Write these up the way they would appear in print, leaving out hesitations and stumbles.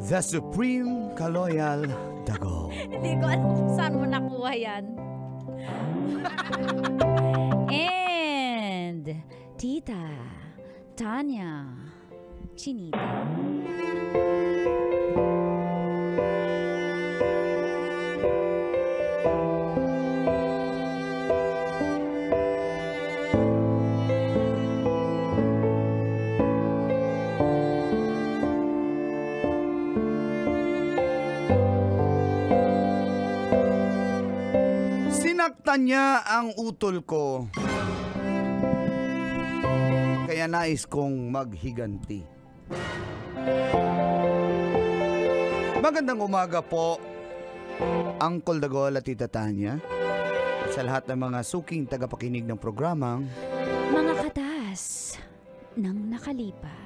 The Supreme Kaloyal Dago. Hindi ko alam kung saan mo nakuha yan. And Tita Tanya Chinita. Sinaktan niya ang utol ko. Kaya nais kong maghiganti. Magandang umaga po, Uncle Dagol at Tita Tanya. Sa lahat ng mga suking tagapakinig ng programang Mga katas ng nakalipas.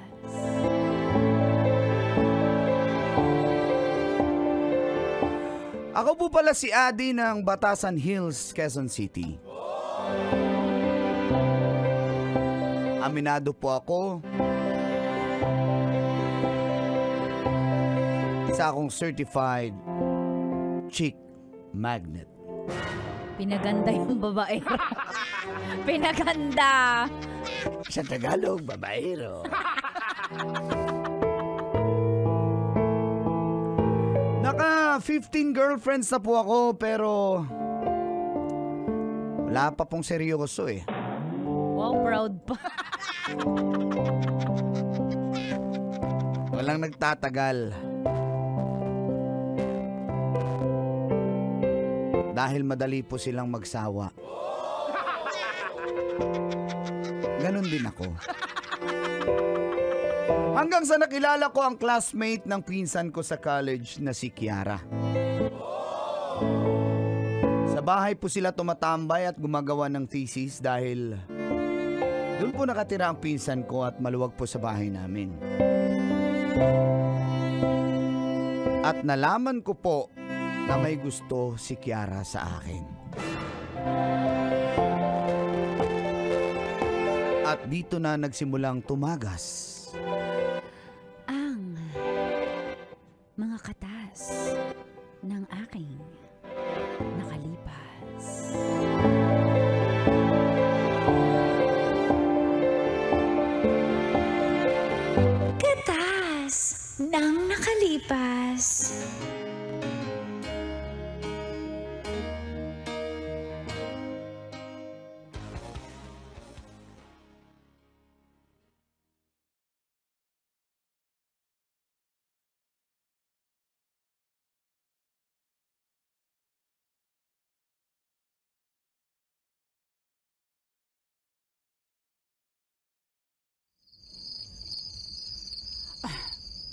Ako po pala si Adi ng Batasan Hills, Quezon City. Aminado po ako. Isa akong certified chick magnet. Pinaganda yung babae. Pinaganda. Sa Tagalog, babaero. Naka 15 girlfriends na po ako pero wala pa pong seryoso eh. Wow, proud pa. Walang nagtatagal. Dahil madali po silang magsawa. Ganon din ako. Hanggang sa nakilala ko ang classmate ng pinsan ko sa college na si Kiara. Sa bahay po sila tumatambay at gumagawa ng thesis dahil doon po nakatira ang pinsan ko at maluwag po sa bahay namin. At nalaman ko po na may gusto si Kiara sa akin. At dito na nagsimulang tumagas Ang mga katas ng aking nakalipas. Katas ng nakalipas.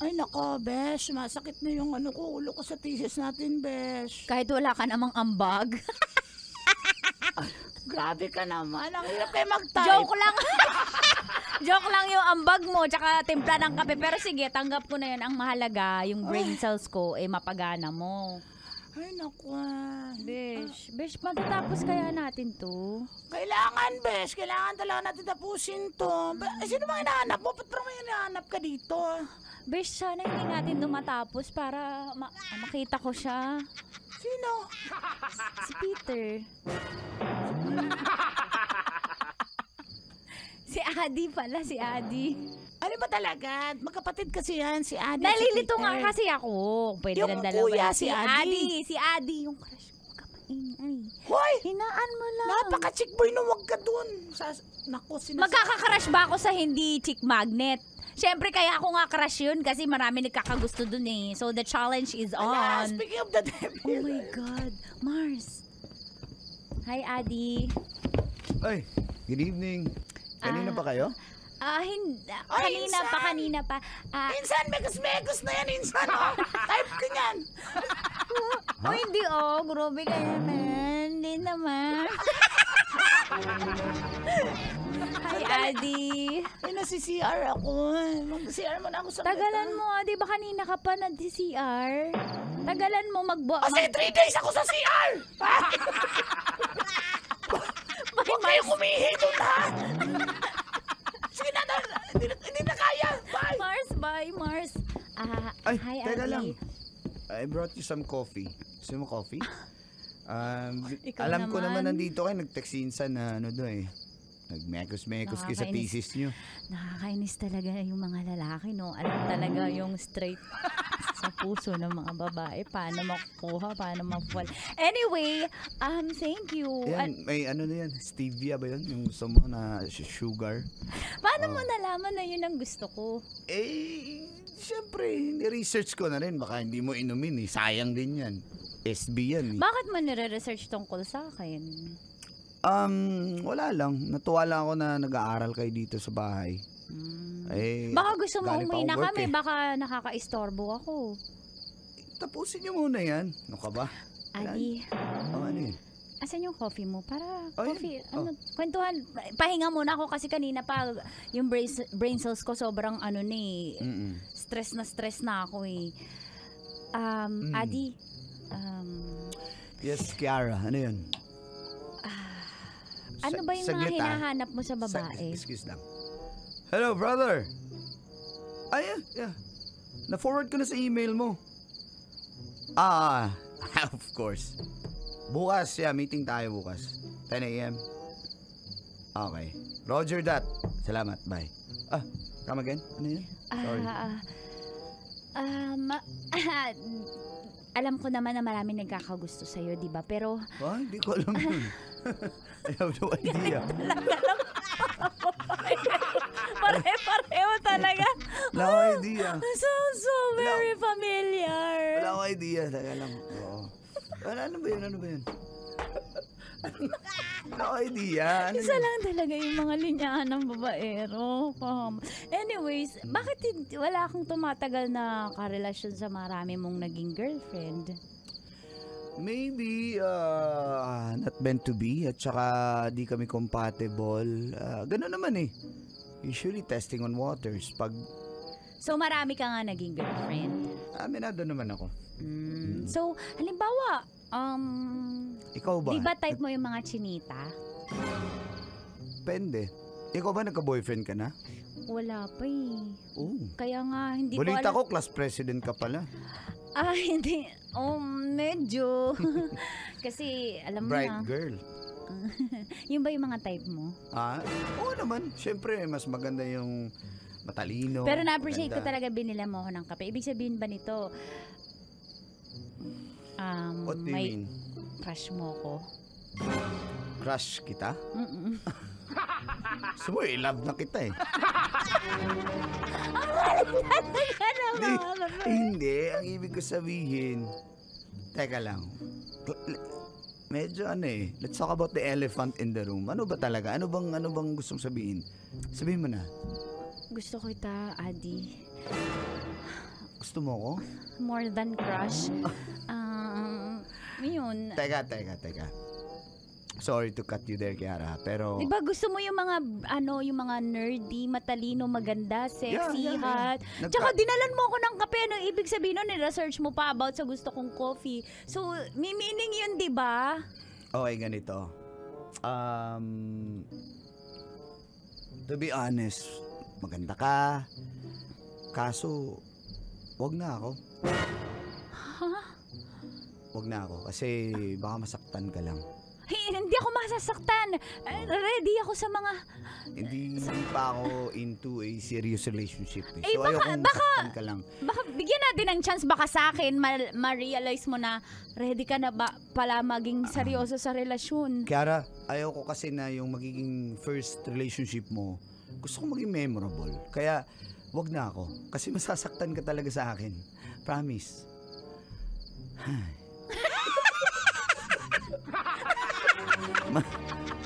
Ay nako, Besh. Masakit na yung ulo ko sa thesis natin, Besh. Kahit wala ka namang ambag. Grabe ka naman. Ang hirap kayo mag-type. Joke lang. Joke lang yung ambag mo tsaka timpla ng kape. Pero sige, tanggap ko na yun. Ang mahalaga, yung brain cells ko, mapagana mo. Ay nako. Besh, matatapos kaya natin to? Kailangan, Besh. Kailangan talaga natin tapusin to. Sino bang hinahanap mo? Ba't parang may hinahanap ka dito? Besh, sana hindi natin matapos para makita ko siya. Sino? Si Peter. Si Adi pala, si Adi. Ano ba talaga? Magkapatid kasi yan, si Adi. Nalilito nga kasi ako. Pwede Yung lang dalawa. kuya, si Adi. Si Adi, yung crush ko. Kapag-ingay. Hoy! Hinaan mo lang. Napaka-chick boy na wag ka dun. Naku, Magkakakrush ba ako sa hindi chick magnet? Siyempre, kaya ako nga crush yun kasi marami nagkakagusto dun eh. So, the challenge is on. Speaking of the devil. Oh my God. Mars. Hi, Adi. Ay, good evening. Kanina pa kayo? Kanina pa. Insan, megas na yan, Insan. Oh. Type ka yan. Oh, hindi grabe ka naman. Hindi naman. Hi, Adi. Ay, nasi-CR ako. Mag-CR mo na ako sa Tagalan mo, di ba kanina ka pa nag-CR? Tagalan mo Kasi 3 days ako sa CR! Huwag kayo kumihi doon, ha? Sige na, hindi na kaya. Bye! Mars, bye, Mars. Ay, hi, teka Adi. lang. I brought you some coffee. Gusto mo coffee? Ikaw Alam ko naman naman. nandito kayo, nag-text insan na ano do eh. Nagmekos-mekos kayo sa Nakakainis. thesis nyo. Nakakainis talaga yung mga lalaki, no? Alam talaga yung straight sa puso ng mga babae. Paano makukuha, paano ma-fall. Anyway, thank you. Yan, may ano na yan, stevia ba yun? Yung gusto mo na sugar? Paano mo nalaman na yun ang gusto ko? Eh, syempre, ni-research ko na rin. Baka hindi mo inumin eh. Sayang din yan. SB yan eh. Bakit mo nire-research tungkol sa akin? Wala lang. Natuwa lang ako na nag-aaral kayo dito sa bahay. Eh, Baka gusto mo galing pa umuwi na akong work kami, eh. baka nakaka-istorbo ako. Tapusin niyo muna yan. Ano ka ba? Adi, Ano yun? asan yung coffee mo? Para Oh, yan. coffee, kwentuhan. Pahinga muna ako kasi kanina pa yung brain cells ko sobrang stress na ako eh. Adi, Yes, Kiara. Ano yun? ano ba yung mga Saglit, hinahanap mo sa babae? Excuse lang. Hello, brother. Yeah. Na-forward ko na sa email mo. Of course. Bukas, meeting tayo bukas. 10 a.m. Okay. Roger that. Salamat, bye. Come again? Ano yun? Sorry. Alam ko naman na maraming nagkakagusto sa'yo, di ba? Pero, Hindi ko alam yun. I have no idea. pareho talaga. Wala akong idea. So very familiar. Wala akong idea. Teka lang. Oo. Ano ba yun? Wala akong idea. Ano Isa yun? lang talaga yung mga linyahan ng babaero. Anyways, bakit wala kang tumatagal na karelasyon sa marami mong naging girlfriend? Maybe not meant to be at saka di kami compatible. Ganun naman eh. Usually testing on waters. Pag So marami ka nga naging girlfriend. aminado naman ako. So, halimbawa, Ikaw ba? di ba type mo yung mga chinita? Depende. Ikaw ba nagka-boyfriend ka na? Wala pa eh. Oo. Kaya nga, hindi Balita ko alam. ko, class president ka pala. Hindi. Medyo. Kasi, alam mo Bright na. girl. Yun ba yung mga type mo? Oo naman. Siyempre, mas maganda yung matalino. Pero na-appreciate ko maganda. talaga binila mo ako ng kape. Ibig sabihin ba nito, What do you may mean? crush mo ko? Crush kita? So, love na kita eh. Hindi. Ang ibig ko sabihin, teka lang. Medyo let's talk about the elephant in the room. Ano ba talaga? Ano bang gustong sabihin? Sabihin mo na. Gusto ko kita, Adi. Gusto mo ko? More than crush. Yun. Teka. Sorry to cut you there, Kiara. Pero... Di ba gusto mo yung mga, yung mga nerdy, matalino, maganda, sexy, Yeah. hot. Tsaka dinalan mo ako ng kape. Ano ibig sabihin nun? Ni-research mo pa about sa gusto kong coffee. So, may meaning yun, di ba? Okay, ganito. To be honest, maganda ka. Kaso, wag na ako. Wag na ako. Kasi baka masaktan ka lang. Hindi ako masasaktan. Ready ako sa mga... Hindi pa ako into a serious relationship. Eh, So, baka- ayokong masaktan ka lang. Baka bigyan natin ng chance baka sa akin ma-realize mo na ready ka na ba pala maging seryoso sa relasyon. Kiara, ayoko kasi na yung magiging first relationship mo, gusto ko maging memorable. Kaya, wag na ako. Kasi masasaktan ka talaga sa akin. Promise.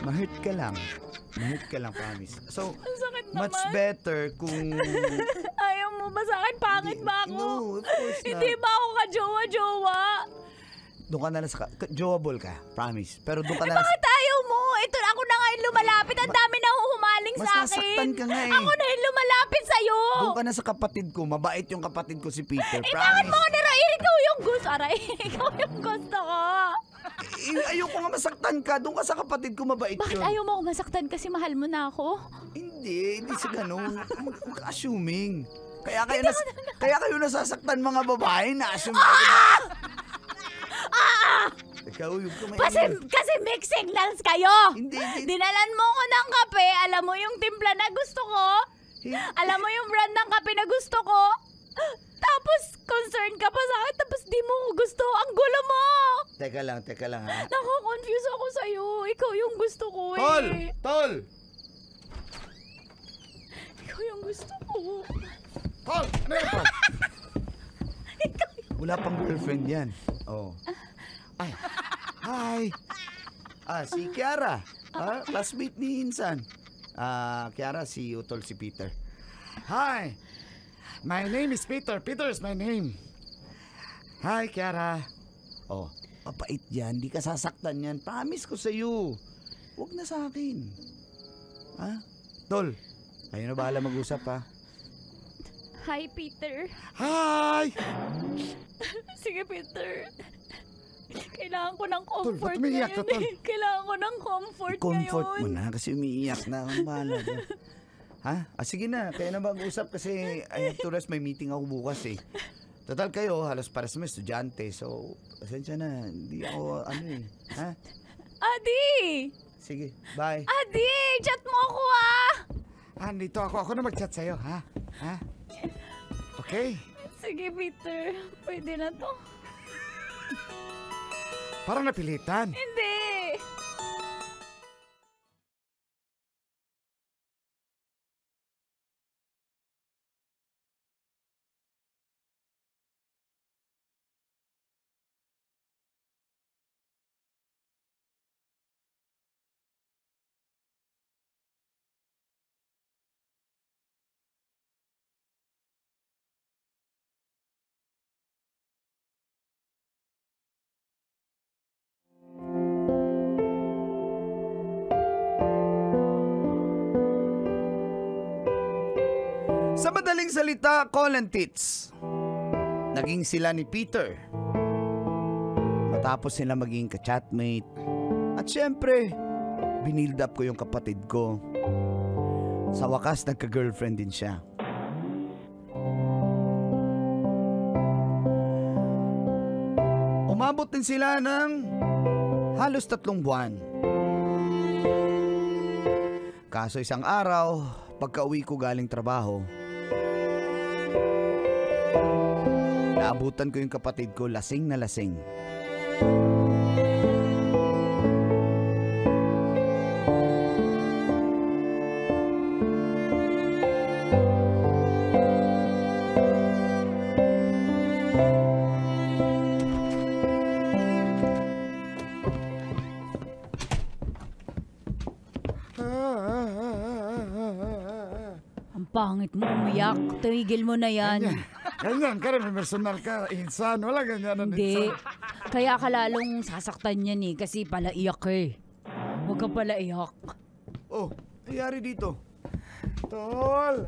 Ma-hurt ka lang. Ma-hurt ka lang, promise. So, Ang sakit much naman. better kung... Ayaw mo ba sa akin? Pangit ba ako? No, of course not. Hindi ba ako ka-jowa-jowa? Doon ka na lang sa... Joable ka, promise. Pero doon ka na lang sa... Bakit ayaw mo? Ito ako na nga yung lumalapit. Ang dami na humaling sa akin. Masasaktan ka nga eh. Ako na yung lumalapit sa'yo. Doon ka na sa kapatid ko. Mabait yung kapatid ko si Peter. Bakit Promise. mo ako nirain? Ikaw yung gusto. Aray, ikaw yung gusto ko. Ayoko nga masaktan ka. Doon ka sa kapatid ko. Mabait Bakit yun. ayaw mo ako masaktan kasi mahal mo na ako? Hindi sa ganun. Mag-assuming. Kaya kayo nasasaktan mga babae na Ikaw yung Kasi mixed signals kayo. Hindi. Dinalan mo ko ng kape. Alam mo yung timpla na gusto ko. Alam mo yung brand ng kape na gusto ko. Tapos, concerned ka pa sa akin. Tapos, di mo ko gusto. Ang gulo mo. Teka lang ha. Nako-confuse ako sa'yo. Ikaw yung gusto ko eh. Tol! Ikaw yung gusto ko. Tol! Ano yan, Tol? Wala pang girlfriend yan. Oh. Ay. Hi. Si Kiara. Classmate ni Insan. Kiara, si Utol, si Peter. Hi. My name is Peter. Peter is my name. Hi, Kiara. Oh, mapait yan. Di ka sasaktan yan. Promise ko sa'yo. Huwag na sa akin. Ha? Tol, kayo na bahala mag-usap ha. Hi, Peter. Hi! Sige, Peter. Kailangan ko ng comfort ba't umiiyak ka, Tol? Kailangan ko ng comfort Comfort ngayon. mo na kasi umiiyak na. Ang bahala dyan. Ha? Sige na. Kaya na mag-usap kasi I have to rest. May meeting ako bukas eh. Total kayo, halos pares mo estudyante. So, pasensya na. Hindi ako Ha? Adi! Sige, bye. Adi! Chat mo ako ah! Andito ako. Ako na mag-chat sa'yo, ha? Ha? Okay? Sige, Peter. Pwede na to. Parang napilitan. Hindi! Sa madaling salita, call and tits. Naging sila ni Peter. Matapos sila maging ka-chatmate. At syempre, binild up ko yung kapatid ko. Sa wakas, nagka-girlfriend din siya. Umabot din sila ng halos 3 buwan. Kaso isang araw, pagka-uwi ko galing trabaho, naabutan ko yung kapatid ko lasing na lasing. Ang pangit mo umiyak. Tigil mo na yan. Ganyan ka rin. May personal ka. Insan. Wala ganyan. Hindi. Kaya ka lalong sasaktan yan eh. Kasi pala iyak eh. Huwag ka pala iyak. Oh, nangyari dito? Tol!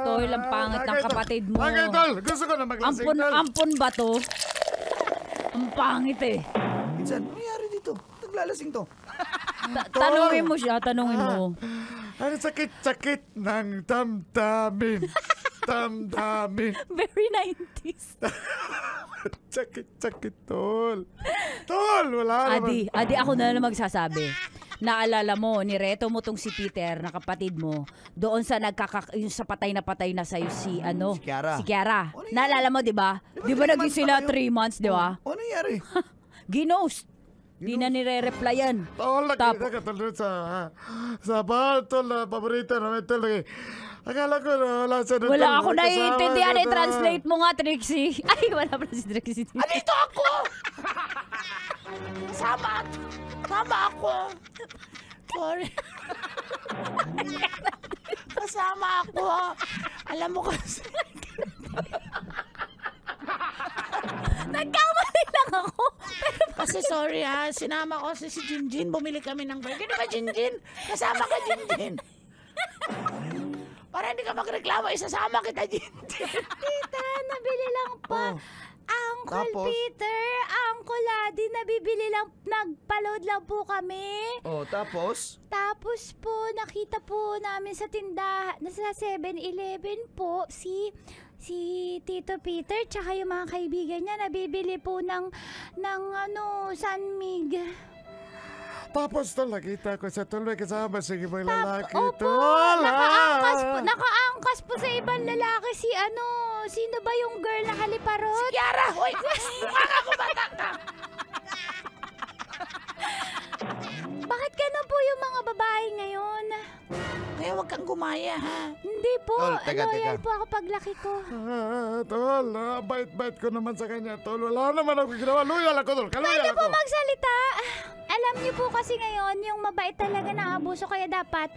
Tol, ang pangit ng kapatid mo. Okay, Tol! Gusto ko na maglasing, Tol. Ampon ba to? Ang pangit eh. Insan, nangyari dito? Naglalasing to. Tanungin mo siya, tanungin mo. Ano sakit-sakit ng damdamin? Damdamin. Very 90s. Sakit-sakit, Tol. Tol, wala naman. Adi, ako na lang magsasabi. Naalala mo, nireto mo tong si Peter na kapatid mo doon sa yung sa patay na sa'yo si Si Kiara. Si Kiara. Ano Naalala mo, di ba? Di ba 3 naging months sila na kayo? 3 months, di ba? Ano nangyari? Ginost. Di na nire-replyan. Tol, Tap- nakita ka, Tol, doon sa bar, Tol, na paborito namin, Tol. Akala ko na wala siya doon. Wala Tol. ako Kasama naiintindihan. ka, Tol. I-translate mo nga, Trixie. Ay, wala pala si Trixie. Andito ako! Sama ako. Sorry. Kasama ako. Alam mo kasi. Nagkamali lang ako. Kasi sorry ha, sinama ko si Jinjin. Bumili kami ng burger. Di ba Jinjin? Kasama ka Jinjin. Para hindi ka magreklamo, isasama kita Jinjin. Tita, nabili lang pa ang Uncle Tapos? Peter, Uncle Adi, nabibili lang, nagpa-load lang po kami. Oh, tapos? Tapos po, nakita po namin sa tindahan, sa 7-Eleven po, si Tito Peter tsaka yung mga kaibigan niya nabibili po ng San Mig. Tapos tol, nakita ko sa tol, may kasama sa ibang lalaki, Opo, tol. nakaangkas po sa ibang lalaki sino ba yung girl na haliparot? Kiara, hoy! Mukha ka kumatak ka! Bakit ganun po yung mga babae ngayon? Kaya huwag kang gumaya, ha? Hindi po, Tol, teka. loyal po ako paglaki ko. Tol, bait-bait ko naman sa kanya, tol. Wala naman ako ginawa. Loyal ako, tol. Kaloyal Pwede ako. po magsalita. Alam niyo po kasi ngayon, yung mabait talaga na abuso, kaya dapat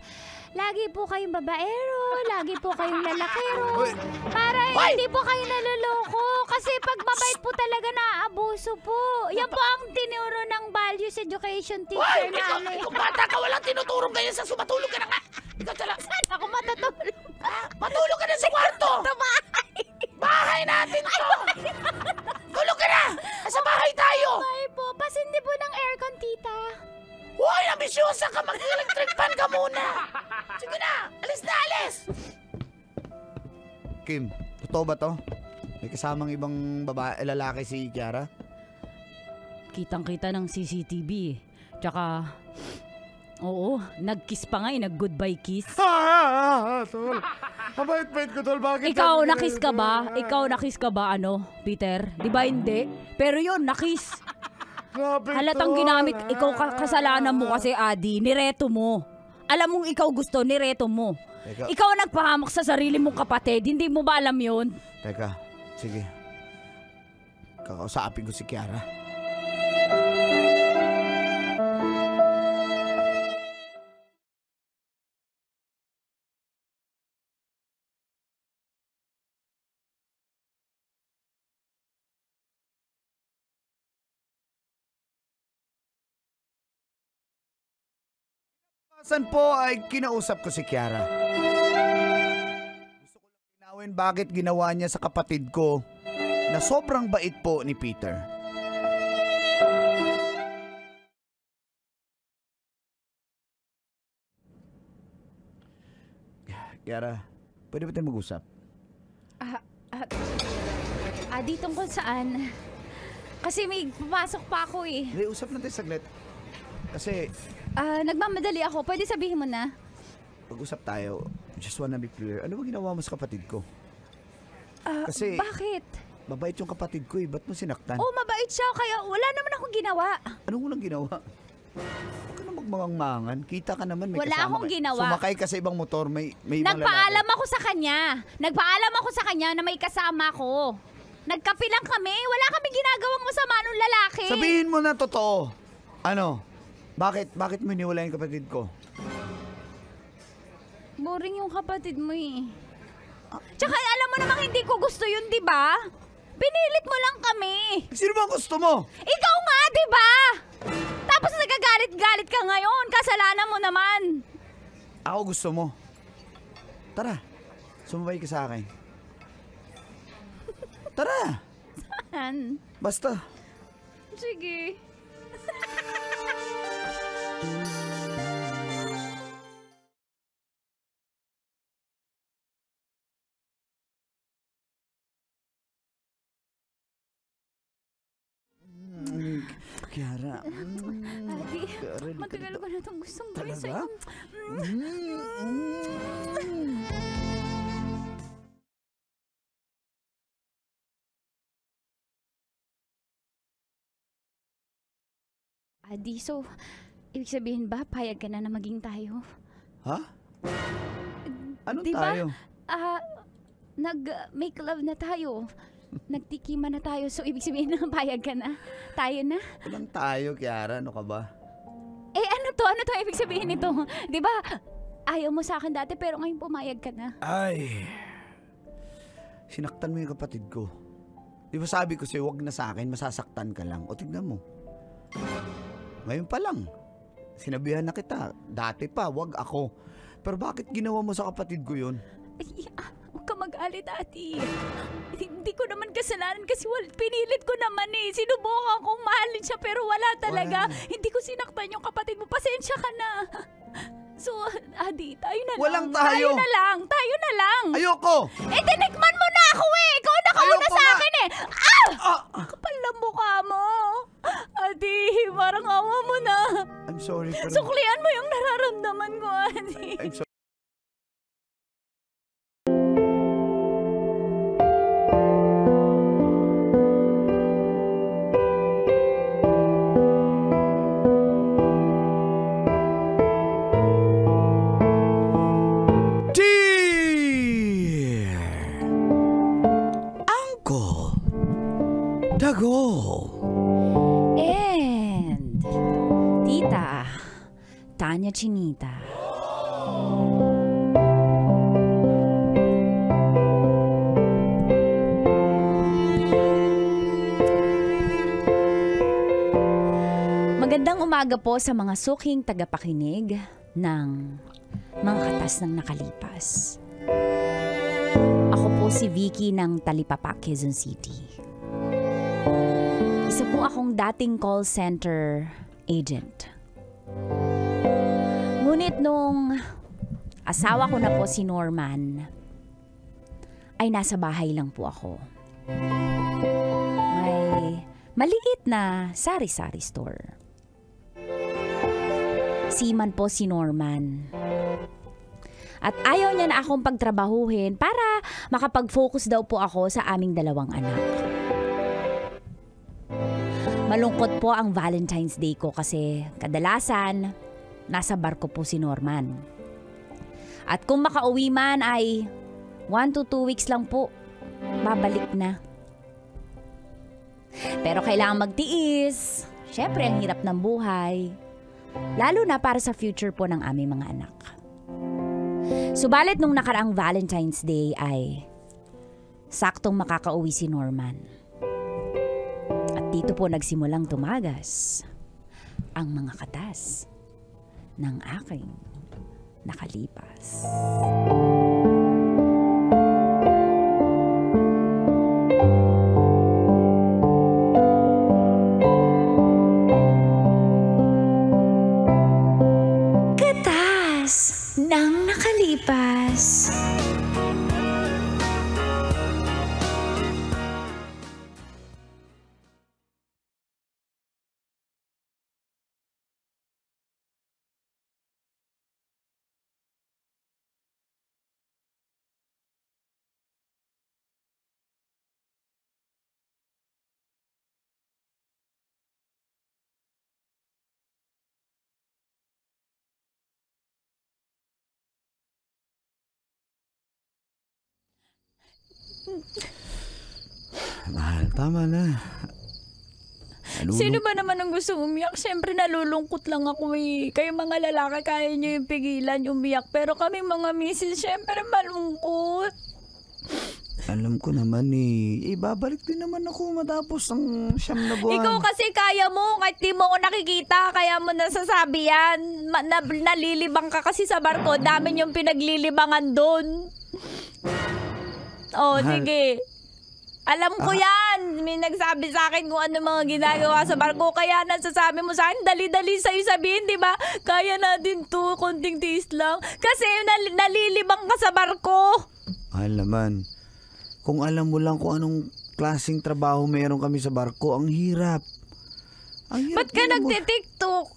lagi po kayong babaero, lagi po kayong lalakero. Para hindi po kayo naluloko. Kasi pag mabait po talaga na abuso po. Yan po ang tinuro ng values education teacher Hoy! namin. Ikaw bata ka, walang tinuturong ganyan sa sumatulog ka na nga! Ikaw talaga! Saan ako matutulog? Matulog ka na sa kwarto! Bahay natin to! Tulog ka na! Sa bahay tayo! Ay po, pasindi po ng aircon, tita. Hoy! Ambisyosa ka! Mag-electric fan ka muna! Sige na! Alis na, alis! Kim, totoo ba to? May kasamang ibang lalaki si Kiara? Kitang-kita ng CCTV. Tsaka, oo, nag-kiss pa nga nag-goodbye kiss. Tol. Mabait-bait ko, tol. Bakit? Ikaw, nakiss ka ba? Peter? Di ba hindi? Pero yun, nakiss. Grabe, Halatang tol. ginamit, ikaw kasalanan mo kasi, Adi. Nireto mo. Alam mong ikaw gusto, nireto mo. Teka. Ikaw ang nagpahamak sa sarili mong kapatid. Hindi mo ba alam yun? Teka, sige. Kakausapin ko si Kiara. Saan po ay kinausap ko si Kiara. Gusto ko lang linawin bakit ginawa niya sa kapatid ko na sobrang bait po ni Peter. Kiara, pwede ba tayo mag-usap? Adi, tungkol saan? Kasi may papasok pa ako eh. Hindi, usap natin saglit. Kasi Nagmamadali ako. Pwede sabihin mo na? pag-usap tayo, just wanna be clear. Ano ba ginawa mo sa kapatid ko? Kasi Bakit? mabait yung kapatid ko eh. Ba't mo sinaktan? Oh, mabait siya. Kaya wala naman akong ginawa. Anong unang ginawa? Huwag ka na magmangang-mangan. Kita ka naman, may Wala kasama akong ka. ginawa. Sumakay ka sa ibang motor, may ibang Nagpaalam lalaki. ako sa kanya. Nagpaalam ako sa kanya na may kasama ko. Nagkape lang kami. Wala kami ginagawang masama nung lalaki. Sabihin mo na totoo. Ano? Bakit mo iniwala yung kapatid ko? Boring yung kapatid mo eh. Tsaka alam mo namang hindi ko gusto yun, di ba? Pinilit mo lang kami. Sino ba ang gusto mo? Ikaw nga, di ba? Tapos nagagalit-galit ka ngayon. Kasalanan mo naman. Ako gusto mo. Tara, sumabay ka sa akin. Tara, Saan? basta. Sige. Kiara. Adi, Kiara, di ka matagal ko na itong gustong gawin Talaga? sa'yo. Adi, so, ibig sabihin ba, payag ka na na maging tayo? Ha? Anong Di ba? tayo? Nag-make love na tayo. Nagtikima na tayo. So, ibig sabihin na payag ka na. Tayo na. Walang tayo, Kiara. Ano ka ba? Eh, ano to? Ano to ibig sabihin nito? Di ba? Ayaw mo sa akin dati, pero ngayon pumayag ka na. Ay, sinaktan mo yung kapatid ko. Di ba sabi ko sa'yo, wag na sa akin, masasaktan ka lang. O tignan mo. Ngayon pa lang. Sinabihan na kita. Dati pa, wag ako. Pero bakit ginawa mo sa kapatid ko yun? Ay, huwag ka mag magalit, Ate. Hindi ko naman kasalanan kasi pinilit ko naman eh. Sinubukan kong mahalin siya pero wala talaga. Hindi ko sinaktan yung kapatid mo. Pasensya ka na. So, Adi, tayo na Walang lang. tayo. Tayo na lang. Ayoko! Eh, tinikman mo na ako eh. Ikaw nakauna Ayoko sa nga. akin eh. Kapal na mukha mo. Adi, parang awa mo na. I'm sorry, pero... Suklian mo yung nararamdaman ko, Adi. I'm sorry. And Tita Tanya Chinita. Magandang umaga po sa mga suking tagapakinig ng mga katas ng nakalipas. Ako po si Vicky ng Talipapa, Quezon City. Isa po akong dating call center agent. Ngunit nung asawa ko na po si Norman, ay nasa bahay lang po ako. May maliit na sari-sari store. Seaman po si Norman. At ayaw niya na akong pagtrabahuhin para makapag-focus daw po ako sa aming dalawang anak. Malungkot po ang Valentine's Day ko kasi kadalasan nasa barko po si Norman. At kung makauwi man ay 1 to 2 weeks lang po, babalik na. Pero kailangan magtiis. Siyempre ang hirap ng buhay. Lalo na para sa future po ng aming mga anak. Subalit nung nakaraang Valentine's Day ay saktong makakauwi si Norman. At dito po nagsimulang tumagas ang mga katas ng aking nakalipas. Katas ng nakalipas. Mahal, tama na. Sino ba naman ang gusto umiyak? Siyempre nalulungkot lang ako eh. Kayo mga lalaki, kaya nyo yung pigilan, umiyak. Pero kami mga misis, siyempre malungkot. Alam ko naman eh. Babalik din naman ako matapos ng 9 na buwan. Ikaw kasi kaya mo, kahit di mo ako nakikita, kaya mo nasasabi yan. Nalilibang ka kasi sa barko, dami yung pinaglilibangan doon. Oh, Mahal. sige. Alam ko yan. May nagsabi sa akin kung ano mga ginagawa sa barko. Kaya nasasabi mo sa akin, dali-dali sa'yo sabihin, di ba? Kaya natin to, konting tiis lang. Kasi nalilibang ka sa barko. Mahal naman. Kung alam mo lang kung anong klaseng trabaho meron kami sa barko, ang hirap. Ang hirap. Ba't ka nagtitiktok?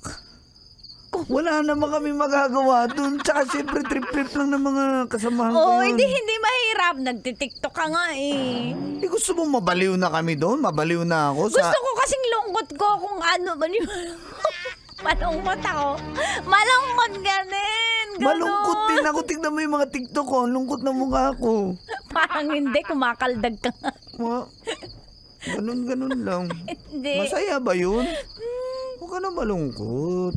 Wala naman kami magagawa dun. Tsaka siyempre trip-trip lang ng mga kasamahan ko Oo, yun. hindi mahirap. Nagtitiktok ka nga eh. Gusto mo mabaliw na kami doon? Mabaliw na ako sa... Gusto ko kasing lungkot ko kung ano ba niyo. Malungkot ako. Malungkot ganin. Malungkot din ako. Tignan mo yung mga TikTok ko. Ang lungkot na mukha ko. Parang hindi, kumakaldag ka nga. Ganun lang. Hindi. Masaya ba yun? Huwag ka na malungkot.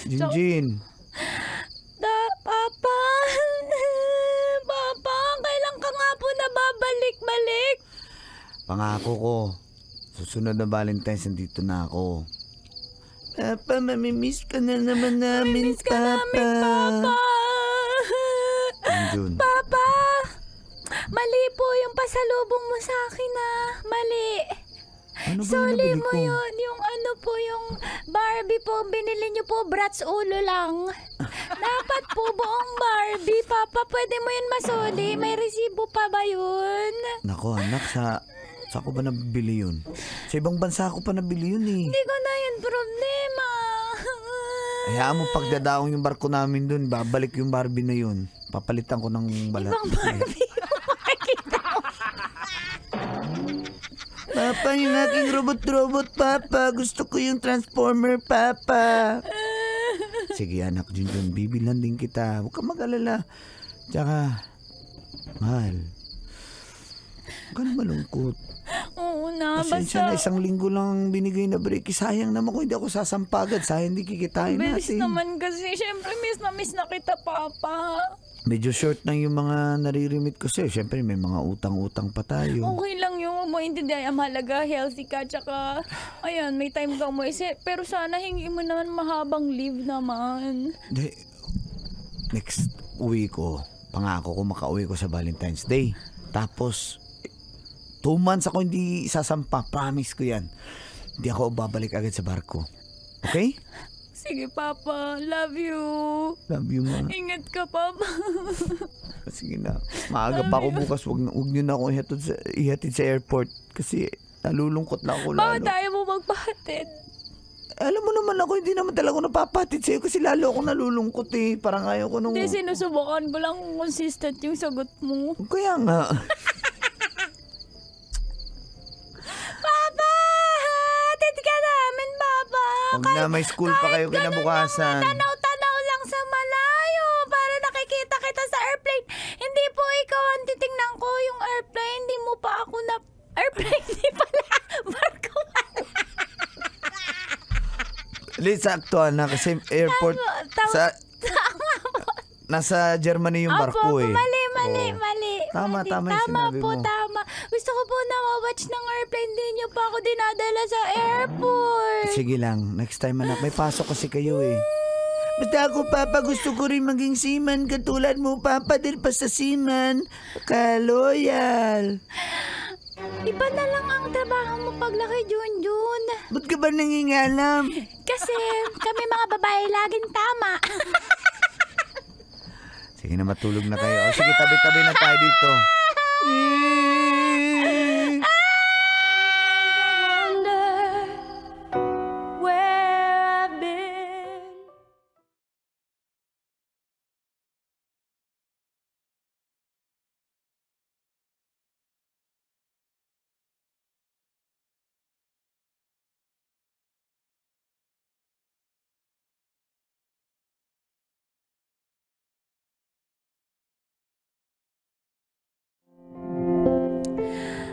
Jinjin. Papa. Papa, kailan ka nga po nababalik-balik? Pangako ko. Susunod na Valentine's, nandito na ako. Papa, mamimiss ka na naman namin, Papa. Jinjun. Papa. Mali po yung pasalubong mo sa akin Mali. Ano ba yung Soli nabili mo ko? yun. Yung ano po, yung Barbie po, binili niyo po, brats ulo lang. Dapat po buong Barbie, Papa. Pwede mo yun masoli. May resibo pa ba yun? Nako anak, sa ko ba nabili yun? Sa ibang bansa ko pa nabili yun eh. Hindi ko na yun problema. Hayaan mo pagdadaong yung barko namin dun, babalik yung Barbie na yun. Papalitan ko ng balat. Ibang Barbie yung makikita mo. Papa, yung aking robot-robot, Papa. Gusto ko yung Transformer, Papa. Sige anak, Junjun, bibilan din kita. Huwag ka mag-alala. Tsaka, mahal. Huwag ka na malungkot. Oo na, Pasensya na, basta. 1 linggo lang binigay na break. Sayang naman kung hindi ako sasampagad. Sayang hindi kikitain Bilis natin. naman kasi. Siyempre, miss na kita, Papa. Medyo short lang yung mga naririmit ko sa'yo. Siyempre, may mga utang-utang pa tayo. Okay lang yung mo intindihan. Mahalaga, healthy ka. Tsaka, ayan, may time ka mo. Pero sana hingi mo naman mahabang leave naman. Di, next uwi ko, pangako ko makauwi ko sa Valentine's Day. Tapos, 2 months ako hindi sasampa. Promise ko yan. Hindi ako babalik agad sa barko. Okay? Sige, Papa. Love you. Love you, ma. Ingat ka, Papa. Sige na. Maaga pa ako bukas. Huwag nyo na ako ihatid sa airport. Kasi nalulungkot lang ako Bakit lalo. tayo mo magpahatid? Alam mo naman ako, hindi naman talaga ako napapatid sa'yo kasi lalo ako nalulungkot eh. Parang ayaw ko nung... Hindi, sinusubukan ko lang kung consistent yung sagot mo. Kaya nga. Papa! Hatid ka namin, Papa! Huwag na, may school pa kayo kinabukasan. Tanaw-tanaw lang sa malayo para nakikita kita sa airplane. Hindi po ikaw ang titingnan ko yung airplane. Hindi mo pa ako na... Airplane, hindi pala. Barko pala. Sakto na kasi airport sa nasa Germany yung barko eh. Mali. Tama yung sinabi po, mo. tama. Gusto ko po na watch ng airplane. Hindi niyo pa ako dinadala sa airport. Sige lang, next time anak, may pasok kasi kayo eh. Basta ako, Papa, gusto ko rin maging seaman katulad mo, Papa, dahil pa sa seaman, ka-loyal. Iba na lang ang trabaho mo paglaki, Junjun. Ba't ka ba nangingalam? Kasi kami mga babae laging tama. Sige na, matulog na kayo. O, sige, tabi-tabi na tayo dito.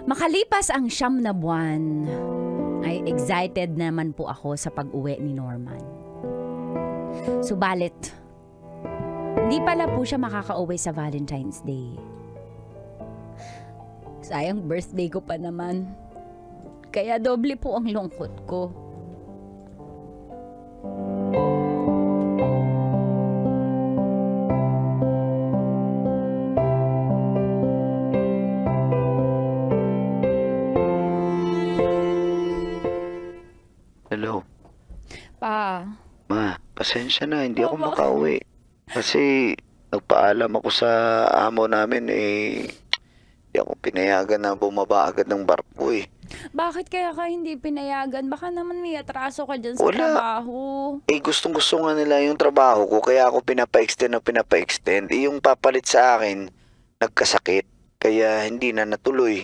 Makalipas ang 9 na buwan, ay excited naman po ako sa pag-uwi ni Norman. Subalit, hindi pala po siya makakauwi sa Valentine's Day. Sayang birthday ko pa naman. Kaya doble po ang lungkot ko. Hello. Pa, Ma, pasensya na, hindi ako makauwi. Kasi nagpaalam ako sa amo namin hindi ako pinayagan na bumaba agad ng barko eh. bakit kaya ka hindi pinayagan? Baka naman may atraso ka dyan sa Wala. trabaho. Gustong-gusto nga nila yung trabaho ko, kaya ako pinapa-extend. Yung papalit sa akin, nagkasakit. Kaya hindi na natuloy.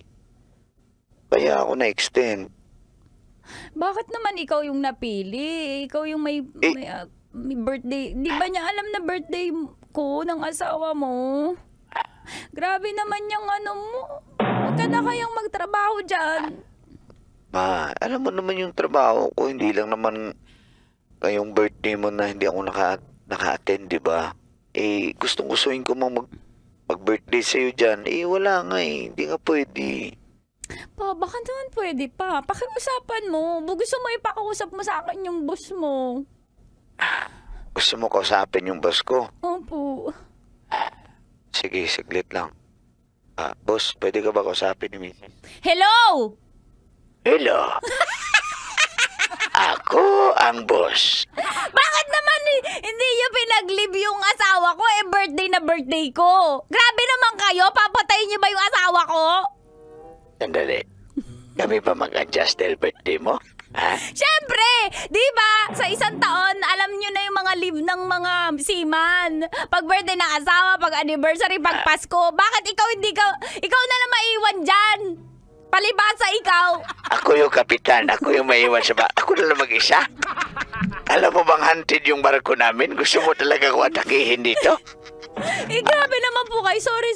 Kaya ako na-extend. Bakit naman ikaw yung napili? Ikaw yung may birthday. Di ba niya alam na birthday ko ng asawa mo? Grabe naman yung ano mo. Huwag ka na kayang magtrabaho dyan. Ma, alam mo naman yung trabaho ko, hindi lang naman ngayong birthday mo na hindi ako naka-attend, di ba? Gustong-gustuin ko mag-birthday sa'yo dyan. Wala nga hindi nga pwede. Pa, baka naman pwede pa. Pakiusapan mo. Gusto mo ipakausap mo sa akin yung boss mo. Gusto mo kausapin yung boss ko? Opo. Sige, saglit lang. Boss, pwede ka ba kausapin ni Mrs.? Hello! Hello. Ako ang boss. Bakit naman hindi niyo pinag-leave yung asawa ko? Birthday na birthday ko. Grabe naman kayo. Papatayin niyo ba yung asawa ko? Sandali. Kami ba mag-adjust dahil birthday mo? Ha? Siyempre! Di ba? Sa isang taon, alam niyo na yung mga leave ng mga seaman. Pag birthday ng asawa, pag anniversary, pag Pasko. Bakit ikaw na lang maiwan dyan? Palibasa ikaw. Ako yung kapitan. Ako yung maiwan sa Ako na lang mag-isa. Alam mo bang hunted yung barko namin? Gusto mo talaga ko atakihin dito? Grabe naman po kayo. Sorry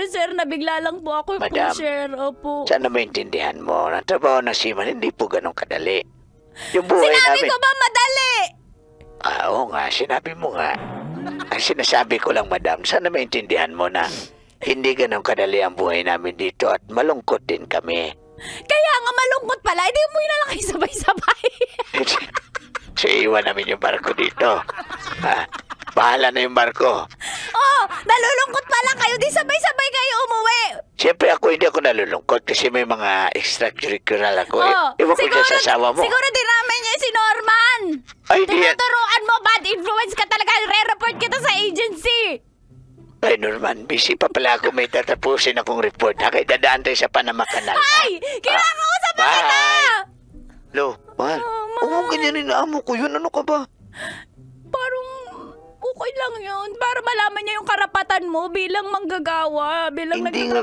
sir. Nabigla lang po ako. Madam, Sir, opo. Sana maintindihan mo na trabaho ng seaman hindi po ganun kadali. Yung buhay Sinabi namin... ko ba madali? Oo nga, sinabi mo nga. Ang sinasabi ko lang, madam, sana maintindihan mo na hindi ganun kadali ang buhay namin dito at malungkot din kami. Kaya nga malungkot pala. Hindi umuwi na lang kayo sabay-sabay. So, iwan namin yung barko dito. Bahala na yung barko. Oh, nalulungkot pala kayo. Di sabay-sabay kayo umuwi. Siyempre hindi ako nalulungkot kasi may mga extracurricular ako. Oh, Iwan ko dyan sa asawa mo. Siguro dinamin niya si Norman. Ay, di yan. Tinuturuan mo, bad influence ka talaga. Re-report kita sa agency. Ay, Norman, busy pa pala ako. May tatapusin akong report. Kaya dadaan tayo sa Panama Canal. Ay, kailangan ko sa kita. Lo, mahal. Oo, ganyan rin amo ko yun. Ano ka ba? Parang okay lang yun. Para malaman niya yung karapatan mo bilang manggagawa. Bilang Hindi nga.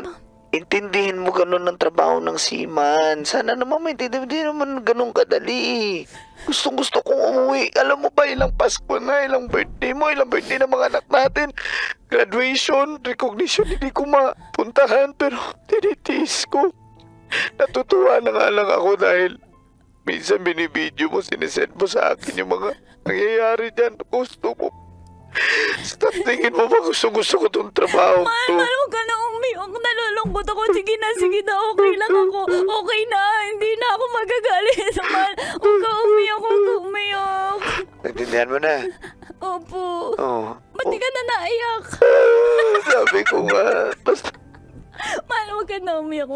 Intindihin mo ganun ng trabaho ng seaman. Sana naman maintindihan. Hindi naman ganun kadali. Gusto kong umuwi. Alam mo ba, ilang Pasko na, ilang birthday mo, ilang birthday ng mga anak natin. Graduation, recognition, hindi ko mapuntahan. Pero tinitiis ko. Natutuwa na nga lang ako dahil minsan binibideo mo, sinesend mo sa akin yung mga nangyayari dyan. Gusto mo. Stop, tingin mo ba gusto ko tong trabaho to? Mahal, huwag ka na umiyak. Nalulungkot ako. Sige na. Okay lang ako. Okay na. Hindi na ako magagalit. Mahal, huwag ka umiyak. Naintindihan mo na? Opo. Oo. Ba't di ka na naiyak? Sabi ko nga. Basta. Mahal, huwag ka na umiyak.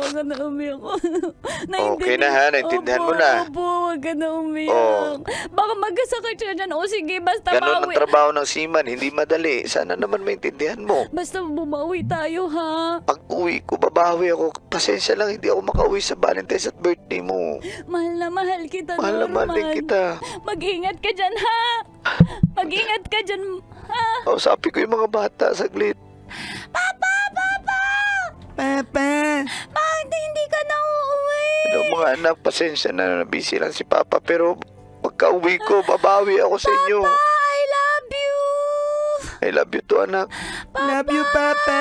Okay na ha, naintindihan mo na. Opo, huwag ka na umiyak. Oo. Baka magkasakit siya dyan. O sige, basta Ganun ang bawi. trabaho ng seaman, hindi madali. Sana naman maintindihan mo. Basta bumawi tayo, ha? Pag uwi ko, babawi ako. Pasensya lang, hindi ako makauwi sa Valentine's at birthday mo. Mahal na mahal kita, Mahal na mahal din kita. Mag-ingat ka dyan, ha? Mag-ingat ka dyan, ha? Kausapin ko yung mga bata saglit. Papa! Bakit hindi ka na uuwi? Ano mga anak, pasensya na, busy lang si Papa. Pero pagka-uwi ko, babawi ako sa inyo. I love you! I love you to, anak. Love you, Papa!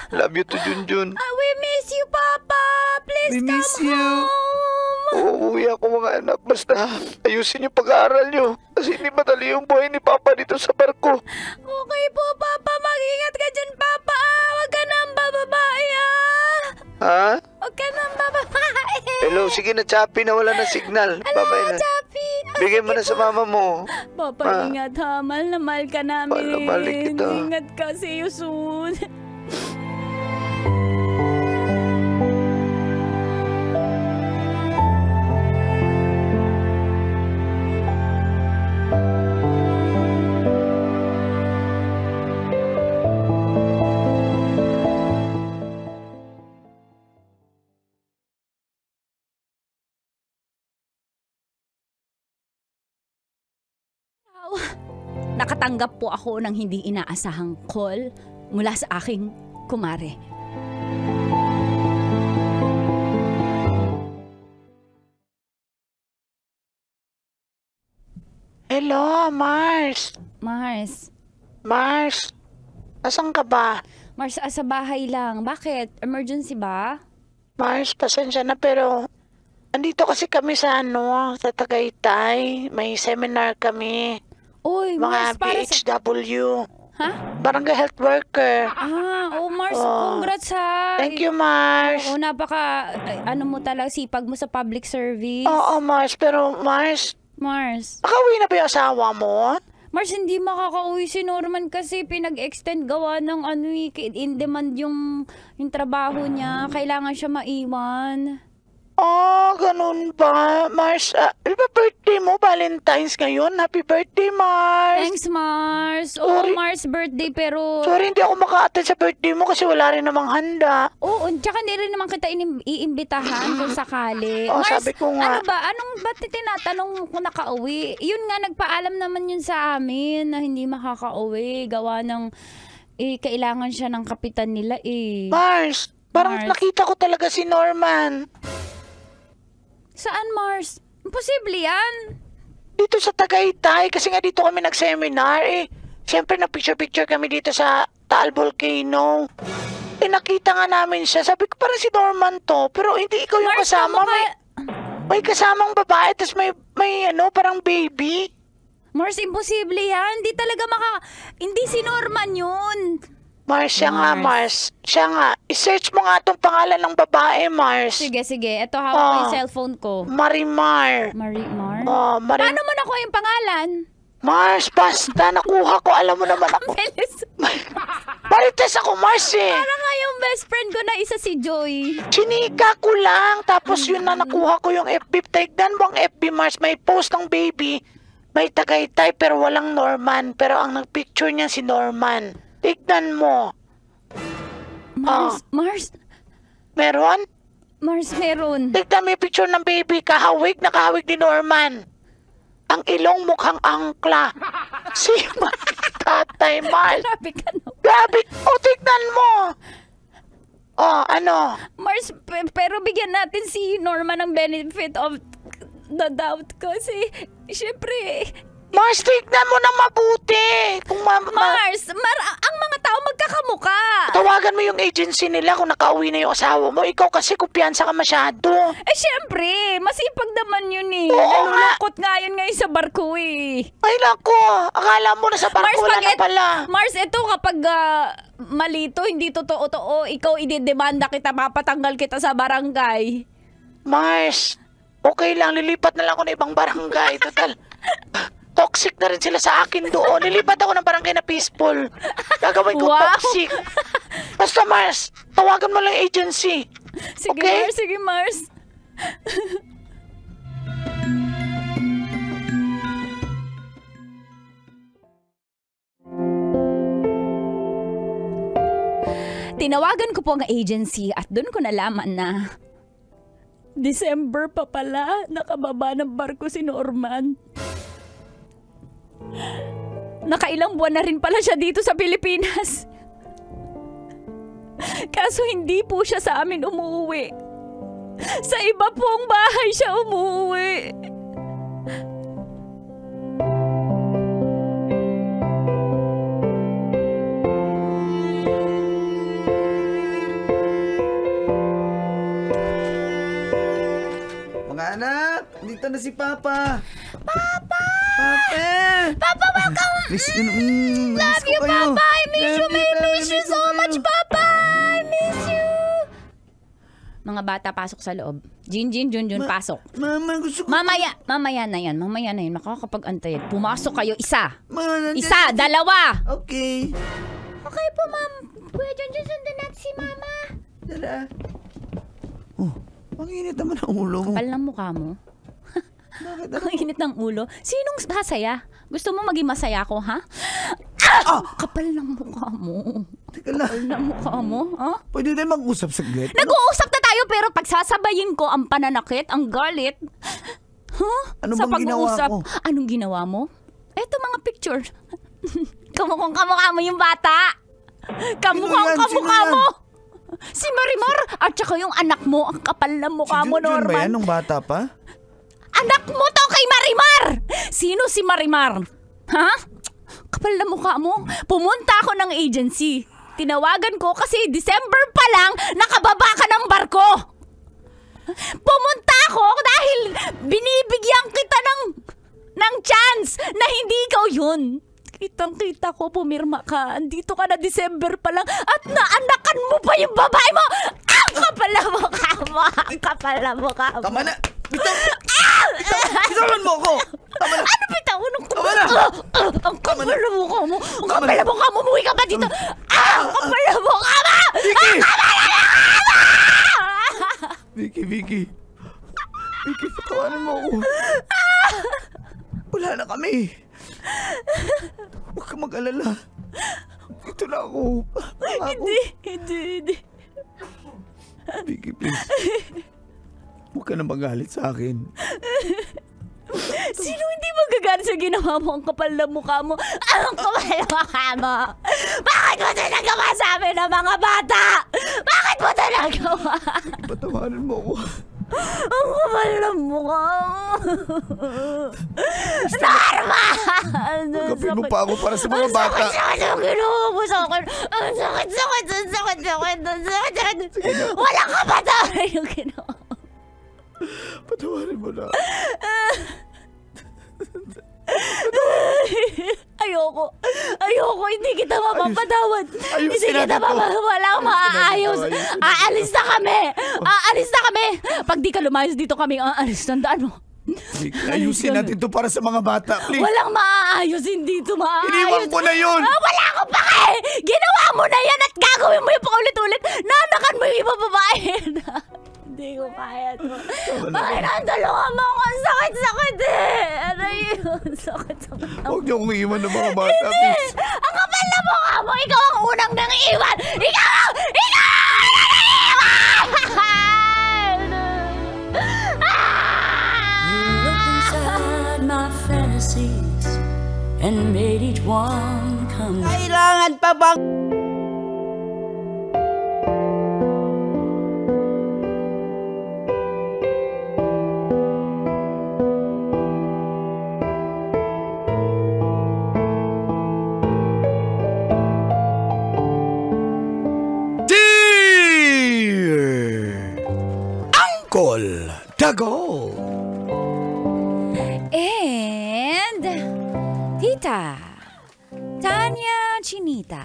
Love you to, Junjun. We miss you, Papa! Please We miss come you. home! Uuwi ako mga anak. Basta ayusin yung pag-aaral nyo. Kasi hindi madali yung buhay ni Papa dito sa barko. Okay po, Papa. Mag-ingat ka dyan, Papa. Huwag ka nang bababae, Ha? Huwag ka nang bababae. Hello, sige na, Chappy, na wala na signal. Babay na. Chappy. Bigay mo na sa mama mo. Papa, ingat ha. Mahal na mahal ka namin. Mahal na mahal din kita. Ingat ka. See you soon. Nakatanggap po ako ng hindi inaasahang call mula sa aking kumare. Hello, Mars. Mars, Asan ka ba? sa bahay lang. Bakit? Emergency ba? Mars, pasensya na pero andito kasi kami sa sa Tagaytay. May seminar kami. Uy, Mars, Mga para sa... PHW. Ha? Barangay health worker. Mars, Oh. congrats ha. Thank you, Mars. Oo, ano mo talaga, sipag mo sa public service. Oo, Mars. Pero, Mars, Mars, nakauwi na ba yung asawa mo? Mars, hindi makakauwi si Norman kasi pinag-extend gawa ng in demand yung trabaho niya. Kailangan siya maiwan. Ganun ba? Mars, di ba birthday mo? Valentine's ngayon. Happy birthday, Mars! Thanks, Mars. Sorry. Mars birthday pero... Sorry, hindi ako maka-attend sa birthday mo kasi wala rin namang handa. Oo, tsaka hindi rin naman kita iimbitahan kung sakali. Oh, Mars, sabi ko nga. ba't tinatanong kung nakauwi? Yun nga, nagpaalam naman yun sa amin na hindi makakauwi. Gawa ng, kailangan siya ng kapitan nila Mars, parang Mars. nakita ko talaga si Norman. Saan, Mars? Imposible yan. Dito sa Tagaytay, kasi nga dito kami nag-seminar Siyempre, na-picture-picture kami dito sa Taal Volcano. Nakita nga namin siya. Sabi ko, parang si Norman to. Pero hindi ikaw yung Mars, kasama. May kasamang babae, tapos may parang baby. Mars, imposible yan. Hindi si Norman yun. Mars, siya nga, Mars. Siya nga. I-search mo nga tong pangalan ng babae, Mars. Sige. Ito, hawak ko yung cellphone ko. Marimar. Marimar? Paano mo nakuha yung pangalan? Mars, basta. Nakuha ko. Alam mo naman ako. Felis. Marites ako, Mars Parang nga yung best friend ko na isa si Joy. Chinika ko lang. Tapos yun na nakuha ko yung FB. Tignan mo ang FB, Mars. May post ng baby. May Tagaytay pero walang Norman. Pero ang nagpicture niya si Norman. Tignan mo. Mars. Meron? Mars, meron. Tignan mo yung picture ng baby. Nakahawig ni Norman. Ang ilong mukhang angkla. Si tatay, Mars. Grabe ka no. Grabe. Tignan mo. Ano? Mars, pero bigyan natin si Norman ng benefit of the doubt kasi, syempre... Mars, tignan mo na mabuti. Kung Mars, ang mga tao magkakamuka. Tawagan mo yung agency nila kung nakauwi na yung asawa mo. Ikaw kasi kumpiyansa ka masyado. Syempre, masipag naman yun Oo Nalulungkot nga yun ngayon sa barko Ay nako, akala mo na sa barko wala na pala. Mars, ito kapag malito, hindi totoo, ikaw ididemanda kita, mapatanggal kita sa barangay. Mars, okay lang, lilipat na lang ako na ibang barangay. Total, toxic na rin sila sa akin doon. Lilipat ako ng barangay na peaceful. Gagawin ko toxic. Basta Mars, tawagan mo lang yung agency. Sige, okay? Mars, sige Mars. Tinawagan ko po ang agency at doon ko nalaman na December pa pala nakababa ng barko si Norman. Nakailang buwan na rin pala siya dito sa Pilipinas. Kaso hindi po siya sa amin umuwi. Sa iba pong bahay siya umuwi. Mga anak, dito na si Papa. Papa! Papa! Papa, welcome! Miss you, Love you, Papa! I miss you so much, Papa! I miss you! Mga bata, pasok sa loob. Junjun, pasok. Mama, gusto ko. Mamaya na yan. Makakapag-antay. Pumasok kayo, isa. Mama, Isa, dalawa. Okay. Okay po, ma'am. Kuya Junjun, sundan natin si Mama. Tara. Oh, ang init naman ang ulo mo. Kapal ng mukha mo. Bakit Ang init ng ulo. Sinong masaya? Gusto mo maging masaya ako, ha? Kapal ng mukha mo. Teka lang. Kapal ng mukha mo, ha? Pwede tayo mag-usap saglit? Nag-uusap na tayo pero pagsasabayin ko ang pananakit, ang galit. Huh? Ano Sa bang ginawa pag-uusap. ko? Anong ginawa mo? Eto mga picture. Kamukhang kamukha mo yung bata. Kamukhang kamukha mo. Si Marimar at saka yung anak mo, ang kapal ng mukha mo, Junjun ba Norman. yan nung bata pa? Anak mo to kay Marimar! Sino si Marimar? Ha? Kapal na mukha mo. Pumunta ako ng agency. Tinawagan ko kasi December pa lang nakababa ka ng barko. Pumunta ako dahil binibigyan kita ng chance na hindi ikaw yun. Kitang-kita ko, pumirma ka. Andito ka na December pa lang at naanakan mo pa yung babae mo. Ang kapal na mukha mo. Ang kapal na mukha mo. Tama na! Bitawan mo ako! Tama na! Ano bitawan ko? Ang kapal na mukha mo! Ang kapal na mukha mo! Umuwi ka ba dito? Ang kapal na mukha mo! Vicky! Ang kapal na mukha mo! Vicky, patawanan mo ako. Wala na kami. Huwag ka mag-alala. Dito na ako. Hindi. Vicky, please. Huwag ka na magalit sa akin. Sino hindi magagalit sa ginawa mo? Ang kapal na mukha mo. Ang kapal na mukha mo. Bakit mo ito nagawa sa amin ng mga bata? Bakit mo ito nagawa? Patawanan mo ako. Ang kapal na mukha mo. Normal! Magkapin mo pa ako para sa mga bata. Ang sakit ang ginawa mo sa akin. Ang sakit. Walang kapatawaran yung ginawa mo. Patawarin mo na. Ayoko, hindi kita mapapatawad. Hindi kita walang maaayos. Aalis na kami. Pag di ka lumayos dito kami aalis. Tandaan mo. Ayusin natin to para sa mga bata, please. Walang maaayos, hindi ito maaayos. Iniwan ko na yun. Wala akong pake. Ginawa mo na yan at gagawin mo yung paulit-ulit. Nanakan mo yung ibang babae. Hindi ko kaya to. Panginoon, tulungan mo ako. Ang sakit eh. Ano yun? Sakit. Huwag niyo akong iiwan ng mga bata, please. Ang kapal na mukha mo. Ikaw ang unang nang iwan. Ikaw ang and made each one come. Kailangan pa bang Uncle Dago and Tita Tanya Chinita.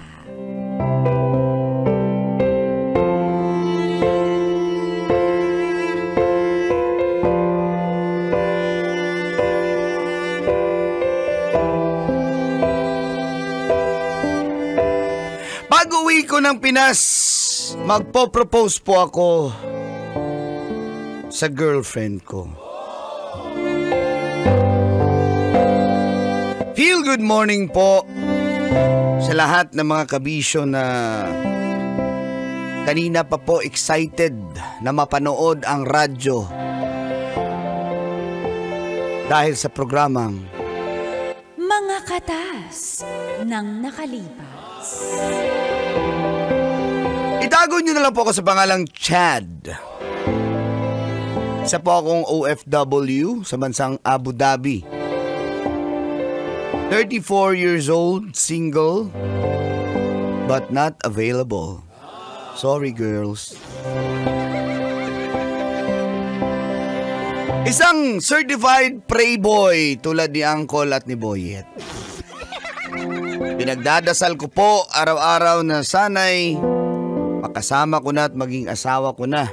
Pag-uwi ko ng Pinas, magpo-propose po ako sa girlfriend ko. Feel good morning po sa lahat ng mga kabisyo na kanina pa po excited na mapanood ang radyo dahil sa programang Mga Katas ng Nakalipas. Itago nyo na lang po ako sa pangalang Chad. Isa po akong OFW sa bansang Abu Dhabi. 34 years old, single, but not available. Sorry, girls. Isang certified playboy tulad ni Uncle at ni Boyet. Pinagdadasal ko po araw-araw na sana'y makasama ko na at maging asawa ko na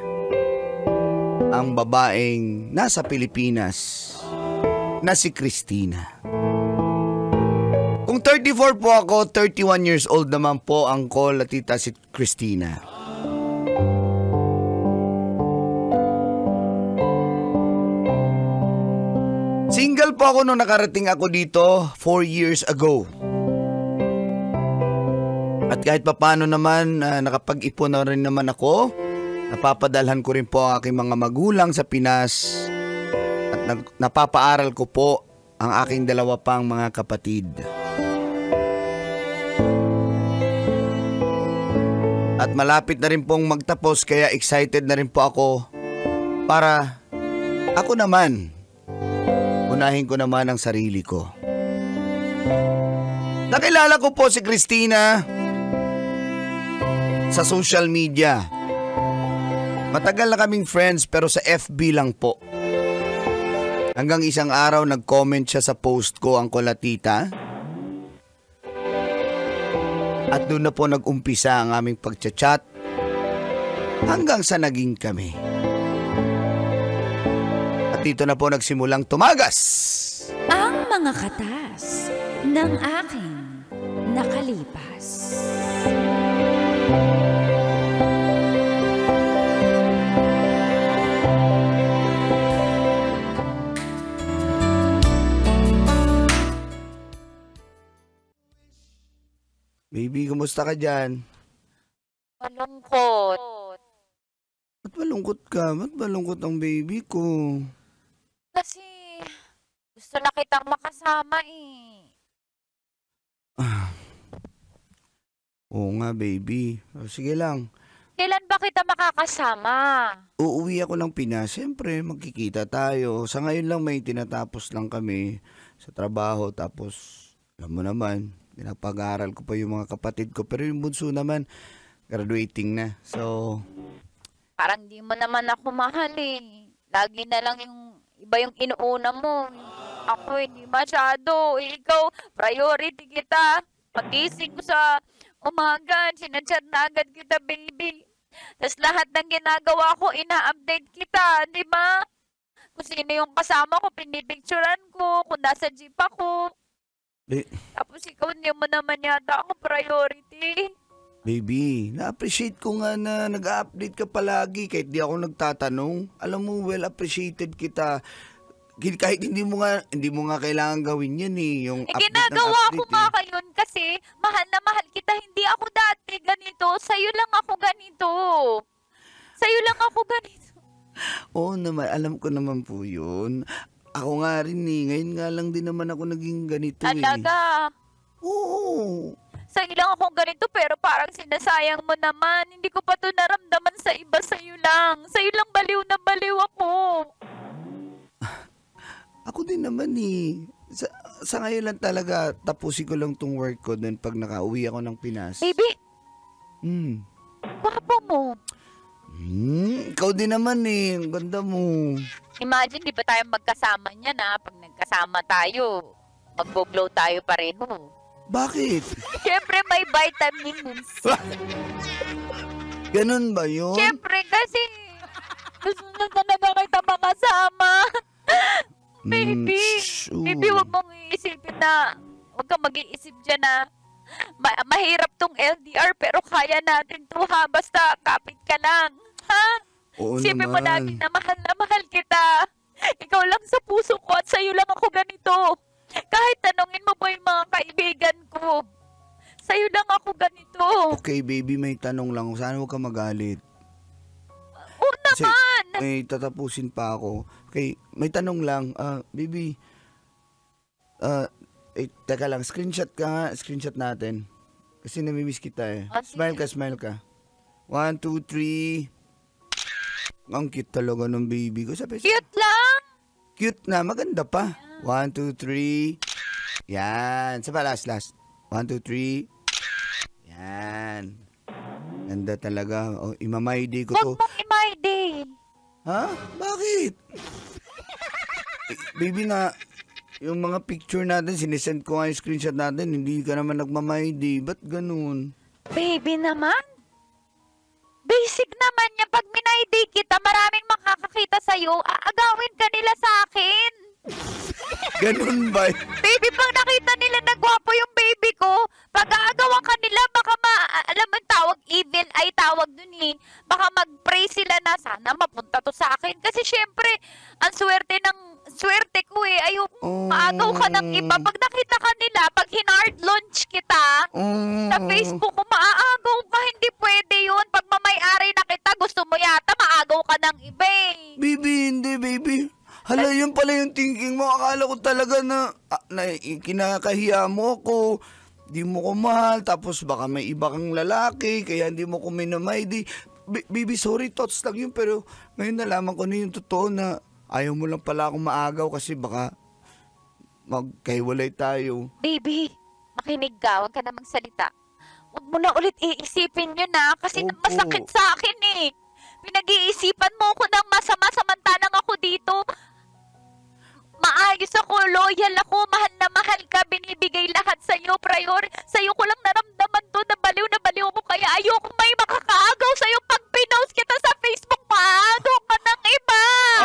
ang babaeng nasa Pilipinas na si Christina. Kung 34 po ako, 31 years old naman po ang Uncle at Tita si Christina. Single po ako nung nakarating ako dito 4 years ago. At kahit papano naman, nakapag-ipon na rin naman ako. Napapadalhan ko rin po ang aking mga magulang sa Pinas. At napapaaral ko po ang aking dalawa pang mga kapatid. At malapit na rin pong magtapos kaya excited na rin po ako para ako naman, unahin ko naman ang sarili ko. Nakilala ko po si Christina sa social media. Matagal na kaming friends pero sa FB lang po. Hanggang isang araw nag-comment siya sa post ko, Uncle at Tita. At doon na po nag-umpisa ang aming pagchat-chat hanggang sa naging kami. At dito na po nagsimulang tumagas ang mga katas ng aking nakalipas. Baby, kumusta ka dyan? Malungkot. Ba't malungkot ka? Ba't malungkot ang baby ko? Kasi gusto na kitang makasama eh. Oo nga, baby. O, sige lang. Kailan ba kita makakasama? Uuwi ako ng Pinas. Siyempre, magkikita tayo. Sa ngayon lang may tinatapos lang kami sa trabaho. Tapos, alam mo naman, pinapag-aaral ko pa yung mga kapatid ko. Pero yung bunso naman, graduating na. So, Parang di mo naman ako mahal eh. Lagi na lang yung iba yung inuuna mo. Ako hindi masyado. Ikaw, priority kita. Pagising ko sa umaga, sinachat na agad kita, baby. Tapos lahat ng ginagawa ko, ina-update kita, di ba? Kung sino yung kasama ko, pinipicturan ko. Kung nasa jeep ako. Tapos ikaw, hindi mo naman yata ako priority. baby, na-appreciate ko nga na nag-update ka palagi kahit di ako nagtatanong. Alam mo, well appreciated kita. Kahit hindi mo nga kailangan gawin yan eh. Yung update ng Ginagawa ko update nga eh. kayon kasi mahal na mahal kita. Hindi ako dati ganito. Sa'yo lang ako ganito. Sa'yo lang ako ganito. Oo naman, alam ko naman po yun. Ako nga rin eh. Ngayon nga lang din naman ako naging ganito eh. Talaga. Oo. Sa'yo lang ako ganito pero parang sinasayang mo naman. Hindi ko pa to naramdaman sa iba. Sa'yo lang. Sa'yo lang baliw na baliw ako. Ako din naman eh. Sa ngayon lang talaga, tapusin ko lang tong work ko then pag nakauwi ako ng Pinas. Baby, Gwapo mo. Ikaw din naman eh. Ang ganda mo. Imagine, di ba tayo magkasama niyan ha? Pag nagkasama tayo, magbo-glow tayo pareho. Bakit? Siyempre may vitamins. Ganun ba yun? Siyempre kasi gusto na talaga kita makasama. Baby, baby, wag mong iisipin na, wag kang mag-iisip dyan na mahirap tong LDR pero kaya natin to ha, basta kapit ka lang, ha? Oo Isipin mo naman. lagi na mahal kita. Ikaw lang sa puso ko at sa'yo lang ako ganito. Kahit tanungin mo pa yung mga kaibigan ko, sa'yo lang ako ganito. Okay, baby, may tanong lang. Sana huwag ka magalit. Oo Kasi naman. may tatapusin pa ako. Okay, may tanong lang. Baby, teka lang, screenshot ka nga. Screenshot natin. Kasi namimiss kita eh. Smile ka, smile ka. 1, 2, 3. Ang cute talaga ng baby ko. Sabi, Cute lang. cute na, maganda pa. 1, 2, 3. Yan. Saba, last. 1, 2, 3. Yan. Ganda talaga. Oh, imamay-day ko to. Huwag mong i-my-day. Ha? Bakit? Baby na, yung mga picture natin, sinesend ko nga yung screenshot natin, hindi ka naman nagmamay-day. Ba't ganun? Baby naman. Basic naman niya. Pag minay-day kita, maraming makakakita sa'yo. Aagawin ka nila sa akin. Ganun ba? Baby, pag nakita nila na gwapo yung baby ko, pag aagawan ka nila, baka alam mo yung tawag, evil ay tawag dun eh. Baka mag-pray sila na sana mapunta to sa akin. Kasi syempre, ang swerte ko eh. Ayoko maagaw ka ng iba. Pag nakita ka nila, pag hinard launch kita, sa Facebook ko, maaagaw ka. Hindi pwede yun. Pag mamay-ari na kita, gusto mo yata, maagaw ka ng iba eh. Baby, hindi baby. Hala, yun pala yung thinking mo. Akala ko talaga na kinakahiya mo ako. Di mo ko mahal. Tapos baka may iba kang lalaki. Kaya hindi mo ko minamay. Baby, sorry, thoughts lang yun. Pero ngayon nalaman ko na yung totoo na ayaw mo lang pala akong maagaw kasi baka magkahiwalay tayo. Baby, makinig ka. Huwag ka na magsalita. Huwag mo na ulit iisipin yun na. Kasi Opo. masakit sa akin eh. Pinag-iisipan mo ko ng masama samantalang ako dito. Maayos ako, loyal ako, mahal na mahal ka, binibigay lahat sa'yo, sa'yo ko lang naramdaman to, na baliw mo, kaya ayoko may makakaagaw sa'yo pag pinost kita sa Facebook, maagaw ka ng iba.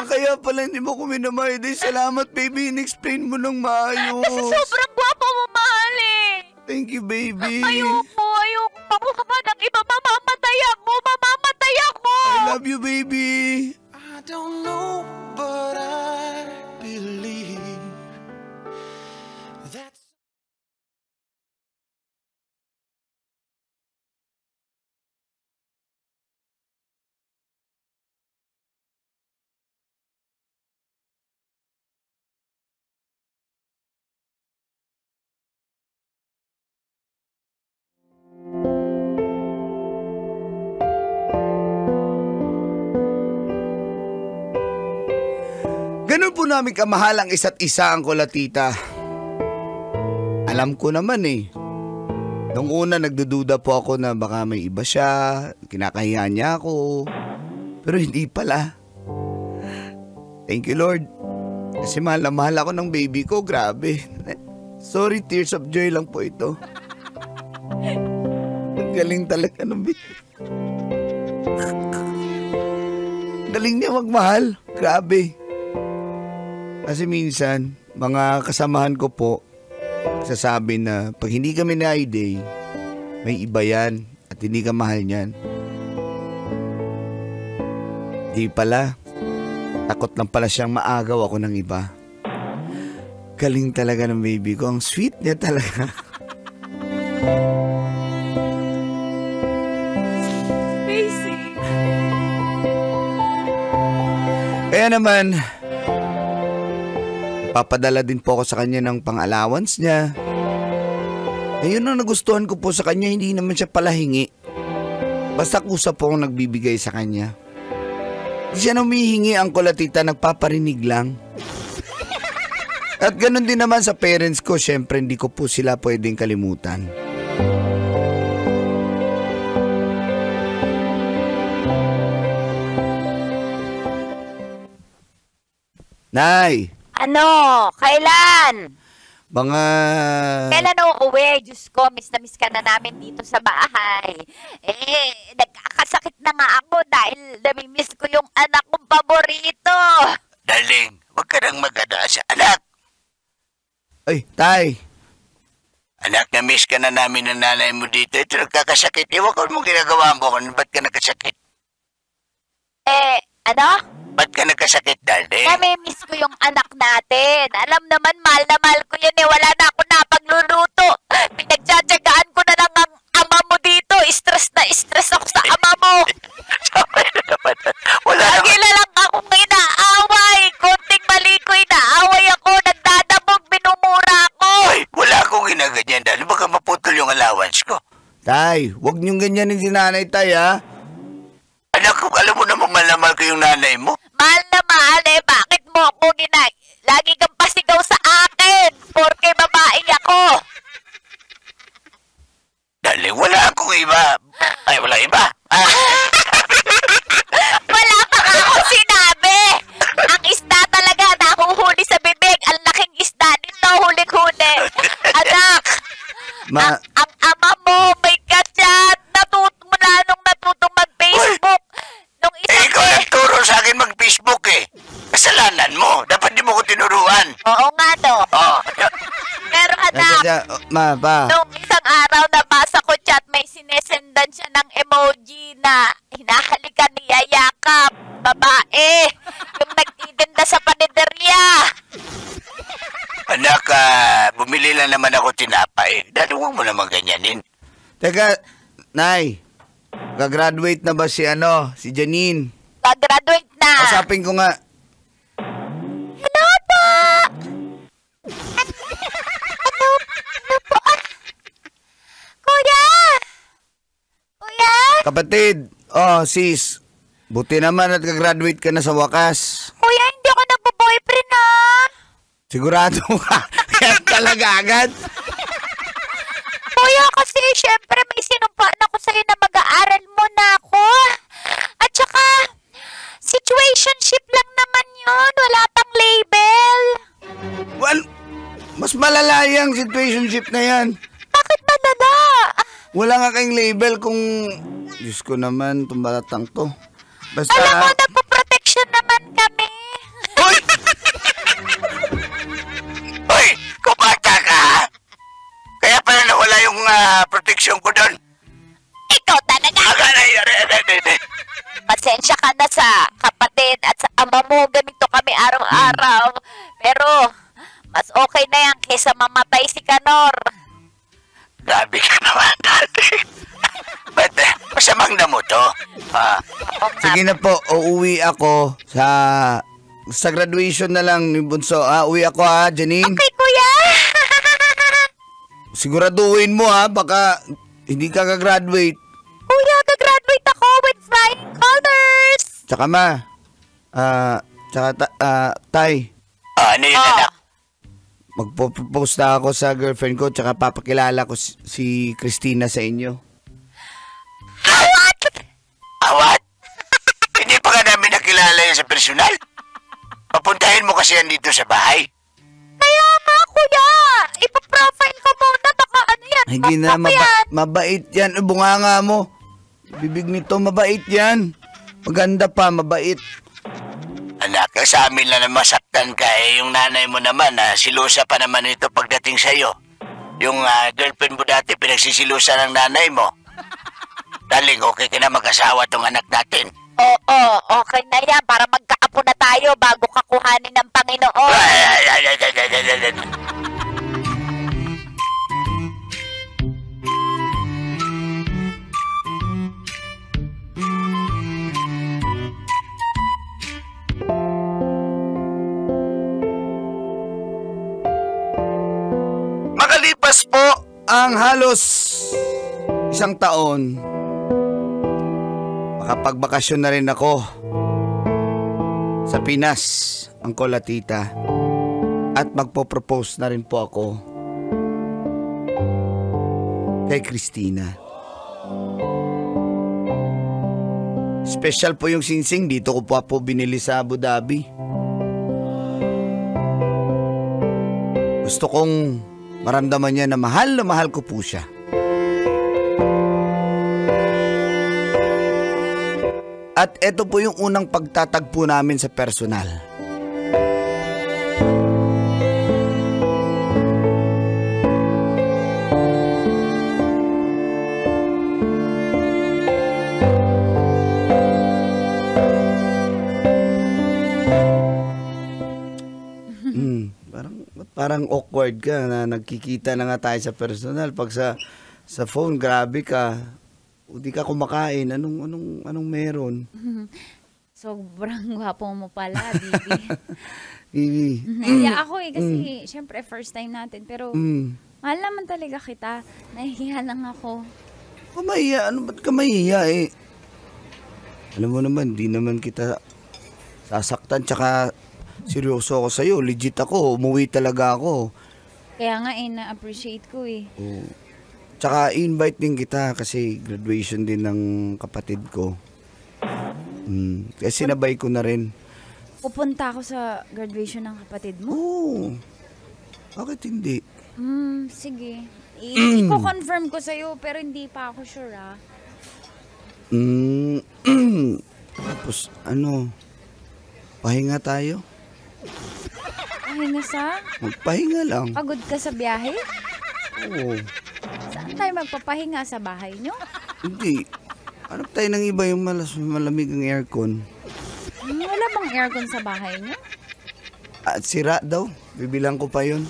Kaya pala hindi mo ko minamay. Salamat, baby. In-explain mo ng maayos. Kasi sobrang gwapo mo, mahal eh. Thank you, baby. Ayoko makuha ka ng iba. Mamamatay ako. I love you, baby. I don't know, but I believe that's... Ganun po namin kamahal ang isa't isa, ang kulatita. Alam ko naman eh. Nung una nagdududa po ako na baka may iba siya, kinakahiya niya ako. Pero hindi pala. Thank you, Lord. Kasi mahal na mahal ako ng baby ko, grabe. Sorry, tears of joy lang po ito. Ang galing talaga ng baby. Galing niya magmahal, grabe. Kasi minsan, mga kasamahan ko po, sasabi na pag hindi kami na I-Day, may iba yan at hindi ka mahal niyan. Di pala. Takot lang pala siyang maagaw ako ng iba. Galing talaga ng baby ko. Ang sweet niya talaga. Basic. Kaya naman, papadala din po ako sa kanya ng pang-allowance niya. Ayun ang nagustuhan ko po sa kanya, hindi naman siya palahingi. Basta kusa po akong nagbibigay sa kanya. Hindi siya humihingi, ang kulatita, nagpaparinig lang. At ganun din naman sa parents ko, syempre hindi ko po sila pwedeng kalimutan. Nay! Ano? Kailan? Kailan uuwi? Diyos ko, miss na miss ka na namin dito sa bahay. Nagkakasakit na nga ako dahil namimiss ko yung anak kong paborito. Darling, huwag ka nang mag-adaasa. Anak! Ay, tay! Anak, na-miss ka na namin ng nanay mo dito. Ito nagkakasakit. Iwan ko mong ginagawa mo kung ba't ka nagkasakit. Ano? Ba't ka nagkasakit, darling? Namimiss ko yung anak natin. Alam naman, mahal na mahal ko yun eh. Wala na ako napagluluto. Pinagtsatsagaan ko na lang ang ama mo dito. Stress na stress ako sa ama mo. Sabay na naman. Wala Lagi naman. na lang akong inaaway. Konting mali ko, inaaway ako. Nagdadabog, binumura ako. Ay, wala akong ginaganyan, darling. Baka maputol yung allowance ko. Tay, huwag niyong ganyanin si nanay, tay, ha? Anak, alam mo namang malamal ko yung nanay mo. Mahal na mahal eh. Bakit mo ako lagi kang pasigaw sa akin? Porque babae ako. Darling, wala akong iba. Ay, wala iba. Wala pa nga akong sinabi. Ang isda talaga nahuhuli sa bibig. Ang laking isda nito, huling-huli. Anak, ang ama mo may kachat. Natutong mag-Facebook. Nung isang Ikaw nagturo sa akin mag-Facebook eh. Kasalanan mo. Dapat di mo ko tinuruan. Oo nga no. Oh. Pero anak, nung isang araw nabasa ko chat, may sinesendan siya ng emoji na hinahalikan niya yakap. Babae. Yung nagtitinda sa panaderya. Anak, bumili lang naman ako tinapay. Daluwang mo naman ganyanin. Teka, Nay, gagraduate na ba si Janine? Gagraduate na. Kasapin ko nga. Hello po! Ano po? Kuya! Kuya! Kapatid, sis, buti naman at gagraduate ka na sa wakas. Kuya, hindi ako nagpo-boyfriend ha! Sigurado ka? Yan talaga agad? Kuya, kasi syempre may sinumpaan ako sa'yo na mag-aaral mo na ako. At saka, situationship lang naman yun. Wala pang label. Well, mas malala yung situationship na yan. Bakit madala? Wala nga kayong label kung... Diyos ko naman, itong batang to. Basta... Alam mo, nagpo-protection naman kami. Hoy! sa kapatid at sa ama mo. Ganito kami araw-araw. Pero, mas okay na yan kaysa mamatay si Kanor. Grabe ka naman, dati. Ba't masamang na mo to? Ha? Oo nga. Sige na po, uuwi ako sa graduation na lang ni Bunso. Uwi ako ha, Janine. Okay, kuya. Siguraduhin mo ha, baka hindi ka gagraduate. Kuya, gagraduate ako with flying colors. Tsaka Tay, Ano yun, anak? magpo-propose na ako sa girlfriend ko tsaka papakilala ko si Christina sa inyo. Awat? Hindi pa ka namin nakilala yan sa personal? Papuntahin mo kasi yan dito sa bahay. Kaya nga, kuya. Ipaprofile ko muna. Baka ano yan. Hindi na, Baka yan. mabait yan. Bunganga mo. Bibig nito, mabait yan. Maganda pa, mabait. Anak, sa amin lang na masaktan ka yung nanay mo naman, silusa pa naman ito pagdating sa'yo. Yung girlfriend mo dati, pinagsisilusa ng nanay mo. Darling, okay ka na mag-asawa tong anak natin. Oo, okay na yan. Para magkaapo na tayo bago kakuhanin ng Panginoon. Makalipas po ang halos isang taon, makapagbakasyon na rin ako sa Pinas, Uncle at Tita, at magpo-propose na rin po ako kay Christina. Special po yung singsing, dito ko po binili sa Abu Dhabi. Gusto kong maramdaman niya na mahal ko po siya. At ito po yung unang pagtatagpo namin sa personal. Parang awkward ka na nagkikita na nga tayo sa personal. Pag sa phone, grabe ka. Hindi ka kumakain. Anong meron? Sobrang gwapo mo pala, Bibi. Bibi. Nahiya ako kasi syempre first time natin. Pero mahal naman talaga kita. Nahihiya lang ako. Mahiya? Ba't ka mahiya eh? Alam mo naman, di naman kita sasaktan. Tsaka seryoso ako sa'yo. Legit ako. Umuwi talaga ako. Kaya nga na-appreciate ko eh. Oo. Tsaka invite din kita kasi graduation din ng kapatid ko. Kasi sinabay ko na rin. Pupunta ako sa graduation ng kapatid mo? Oo. Bakit hindi? Sige. Iko-confirm ko sa'yo pero hindi pa ako sure ah. Tapos pahinga tayo? Pahinga sa? Magpahinga lang. Pagod ka sa biyahe? Oo. Saan tayo magpapahinga? Sa bahay nyo? Hindi. Hanap tayo ng iba yung malamig ang aircon. Wala bang aircon sa bahay nyo? At sira daw. Bibilang ko pa yun.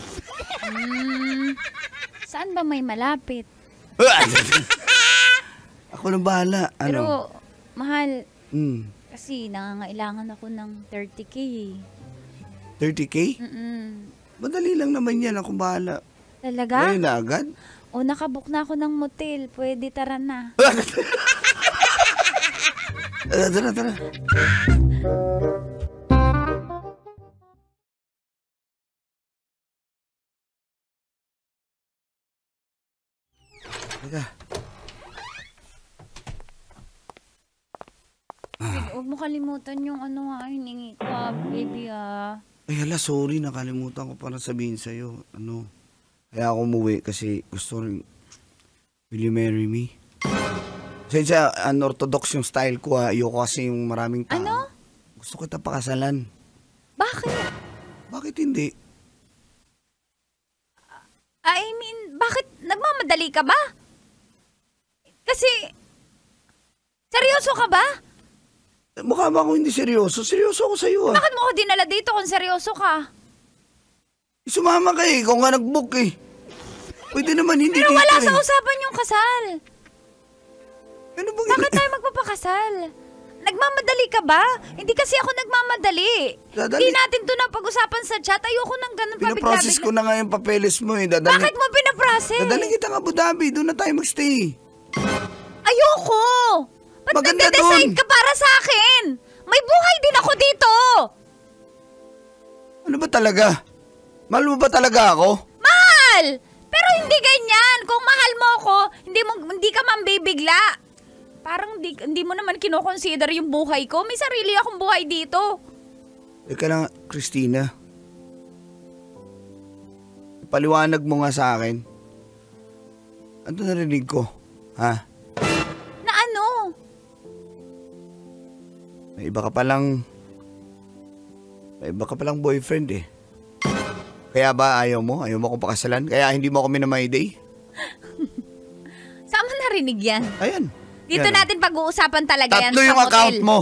Saan ba may malapit? Ako na bahala. Pero, mahal, Mm. kasi nangangailangan ako ng 30K eh. 30K? Madali lang naman yan. Ako bahala. Talaga? Ngayon na agad? O, nakabook na ako ng motel. Pwede, tara na. Tara. Teka. Huwag mo kalimutan yung hiningi ko, baby Ay hala, sorry. Nakalimutan ko para sabihin sa'yo. Kaya ako umuwi kasi gusto rin, will you marry me? Kasi unorthodox yung style ko ha. Ayoko kasi yung maraming tao. Ano? Gusto kita pakasalan. Bakit? Bakit hindi? I mean, bakit nagmamadali ka ba? Kasi, seryoso ka ba? Mukha ba ako hindi seryoso? Seryoso ako sa'yo ah. Bakit mo ako dinala dito kung seryoso ka? Sumama ka eh, ikaw nga nag-book eh. Pwede naman hindi Pero dito wala eh. sa usapan yung kasal. Ano bang Bakit tayo magpapakasal? Nagmamadali ka ba? Hindi kasi ako nagmamadali. Dadali. Hindi natin to na pag-usapan sa chat. Ayoko nang ganun Pinaprocess ko na nga yung papeles mo eh. Bakit mo pinaprocess? Dadaling kita ng Abu Dhabi, doon na tayo magstay. Ayoko! Ba't Maganda nagde-decide dun. ka para sa akin? May buhay din ako dito! Ano ba talaga? Mahal mo ba talaga ako? Mahal! Pero hindi ganyan. Kung mahal mo ako, hindi ka mambibigla. Parang hindi mo naman kinoconsider yung buhay ko. May sarili akong buhay dito. Teka lang, Christina. Paliwanag mo nga sa akin. Ano narinig ko? Ha? Na ano? May iba ka palang boyfriend eh. Kaya ba ayaw mo? Ayaw mo akong pakasalan? Kaya hindi mo ako minamay-day? Saan mo narinig yan? Ayan. Dito Yan. natin pag-uusapan talaga yan Tatlo sa yung hotel. account mo.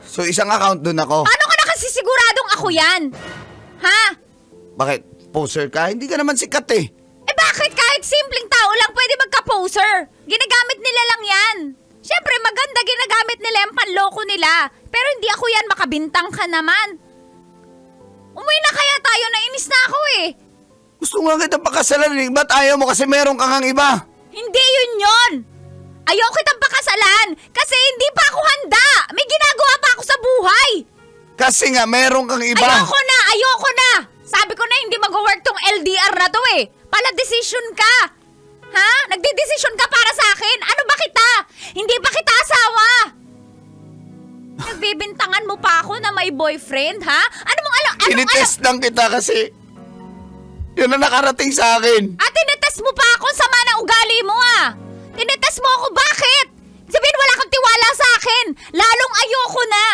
So isang account doon ako. Paano ka nakasisiguradong ako yan? Ha? Bakit? Poser ka? Hindi ka naman sikat eh. Eh bakit kahit simpleng tao lang pwede magka-poser? Ginagamit nila lang yan. Siyempre maganda ginagamit nila yung panloko nila. Pero hindi ako yan, makabintang ka naman. Umuwi na kaya tayo, nainis na ako eh. Gusto nga kita pakasalan eh. Ba't ayaw mo kasi meron kang iba? Hindi yun! Ayaw kitang pakasalan kasi hindi pa ako handa. May ginagawa pa ako sa buhay. Kasi nga meron kang iba. Ayoko na. Sabi ko na hindi mag-work tong LDR na to eh. Pala decision ka. Ha? Nagde-decision ka para sa akin. Ano ba kita? Hindi pa kita asawa. Nagbibintangan mo pa ako na may boyfriend, ha? Ano mong alam? Tinitest lang kita kasi yun na nakarating sa akin. Tinetest mo pa ako, sama na ugali mo ah. Tinetest mo ako, bakit? Sabihin wala kang tiwala sa akin. Lalong ayoko na.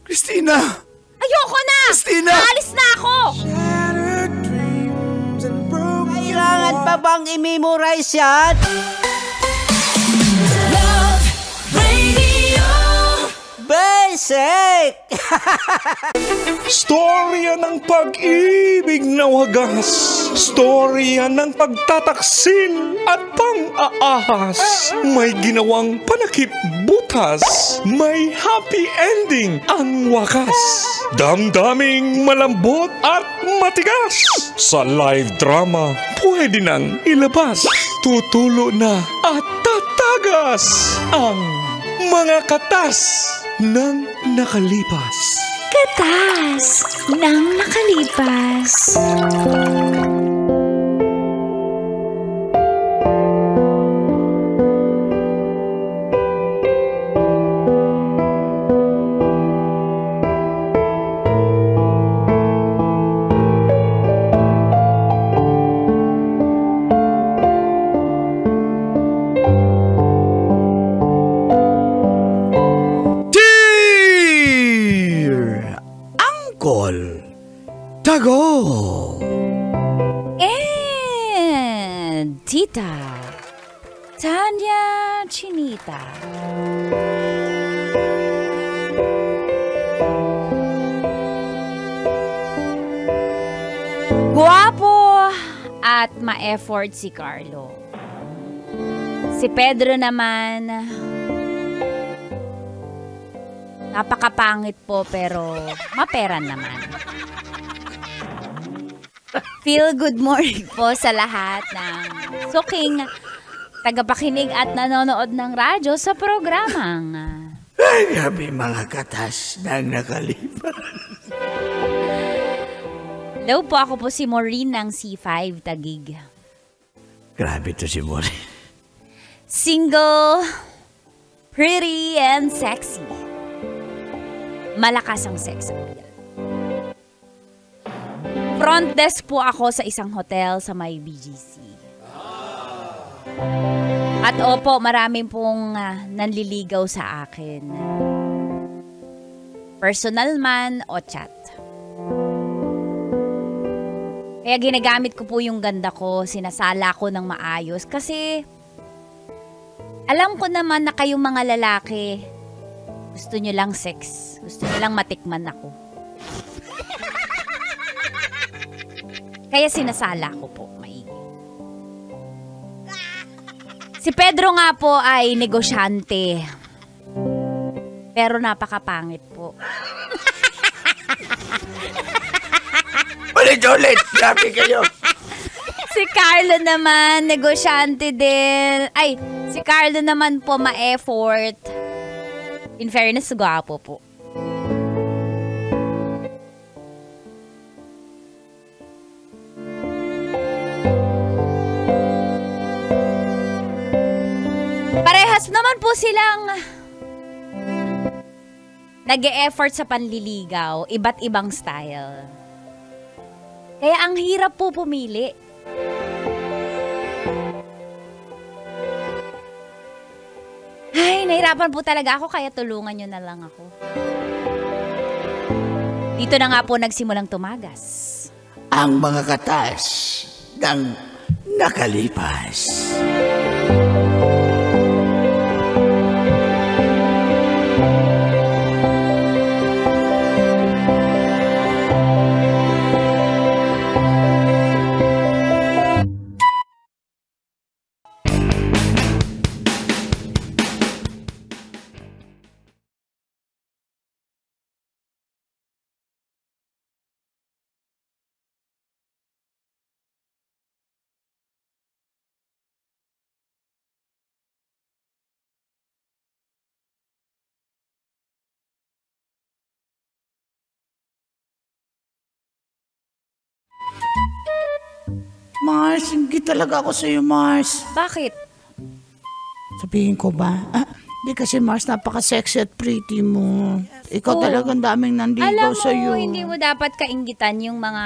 Christina! Ayoko na. Christina! Aalis na ako. Kailangan pa bang i-memorize yan? Basic! Storya ng pag-ibig na wagas. Storya ng pagtataksil at pang-aahas. May ginawang panakip butas. May happy ending ang wakas. Damdaming malambot at matigas. Sa live drama, pwede nang ilabas. Tutulo na at tatagas ang mga katas ng nakalipas. Katas ng nakalipas. Tago! And Tita Tanya Chinita. Guwapo at ma-effort si Carlo. Si Pedro naman, napakapangit po pero mapera naman. Feel good morning po sa lahat ng suking tagapakinig at nanonood ng radyo sa programang Ay, grabe mga katas ng nakalipas. Hello po, ako po si Maureen ng C5 Taguig. Grabe to si Maureen. Single, pretty and sexy. Malakas ang sex appeal. Front desk po ako sa isang hotel sa may BGC. At opo, maraming pong nanliligaw sa akin. Personal man o chat. Kaya ginagamit ko po yung ganda ko, sinasala ko ng maayos kasi alam ko naman na kayong mga lalaki, Gusto nyo lang sex. Gusto nyo lang matikman ako. Kaya sinasala ko po, maigi. Si Pedro nga po ay negosyante. Pero napakapangit po. Ulit, grabe kayo. Si Carlo naman, negosyante din. Ay, si Carlo naman po ma-effort. In fairness, gwapo po. Parehas naman po silang nag-e-effort sa panliligaw, iba't ibang style. Kaya ang hirap po pumili. Ay, nahirapan po talaga ako kaya tulungan nyo na lang ako. Dito na nga po nagsimulang tumagas. Ang mga katas ng nakalipas. Mars, hindi talaga ako sa'yo, Mars. Bakit? Sabihin ko ba? Hindi kasi, Mars, napaka-sexy at pretty mo. Ikaw talagang daming nandigaw sa'yo. Alam mo, hindi mo dapat kainggitan yung mga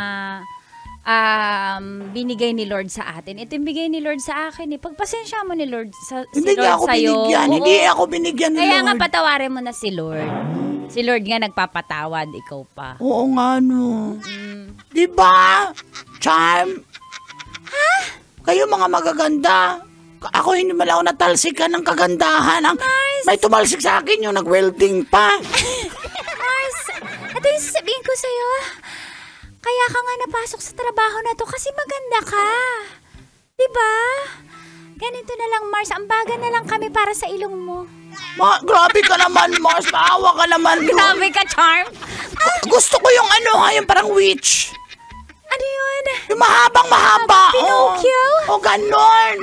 binigay ni Lord sa atin. Ito yung bigay ni Lord sa akin. Pagpasensya mo ni Lord hindi si Lord ako sa'yo. Binigyan. Hindi ako binigyan ni Kaya Lord. nga patawarin mo na si Lord. Si Lord nga nagpapatawad, ikaw pa. Oo nga, no. Diba? Charm? Ha? Kayo mga magaganda. Ako hindi man ako natalsikan ng kagandahan. May tumalsik sa akin yung nag-welding pa. Mars, ito yung sasabihin ko sa'yo. Kaya ka nga napasok sa trabaho na to kasi maganda ka. Diba? Ganito na lang, Mars. Ambagan na lang kami para sa ilong mo. Grabe ka naman, Mars. Maawa ka naman. Grabe ka, Charm. Gusto ko yung yung parang witch. Ano yun? Yung mahaba. Pinocchio? O ganon.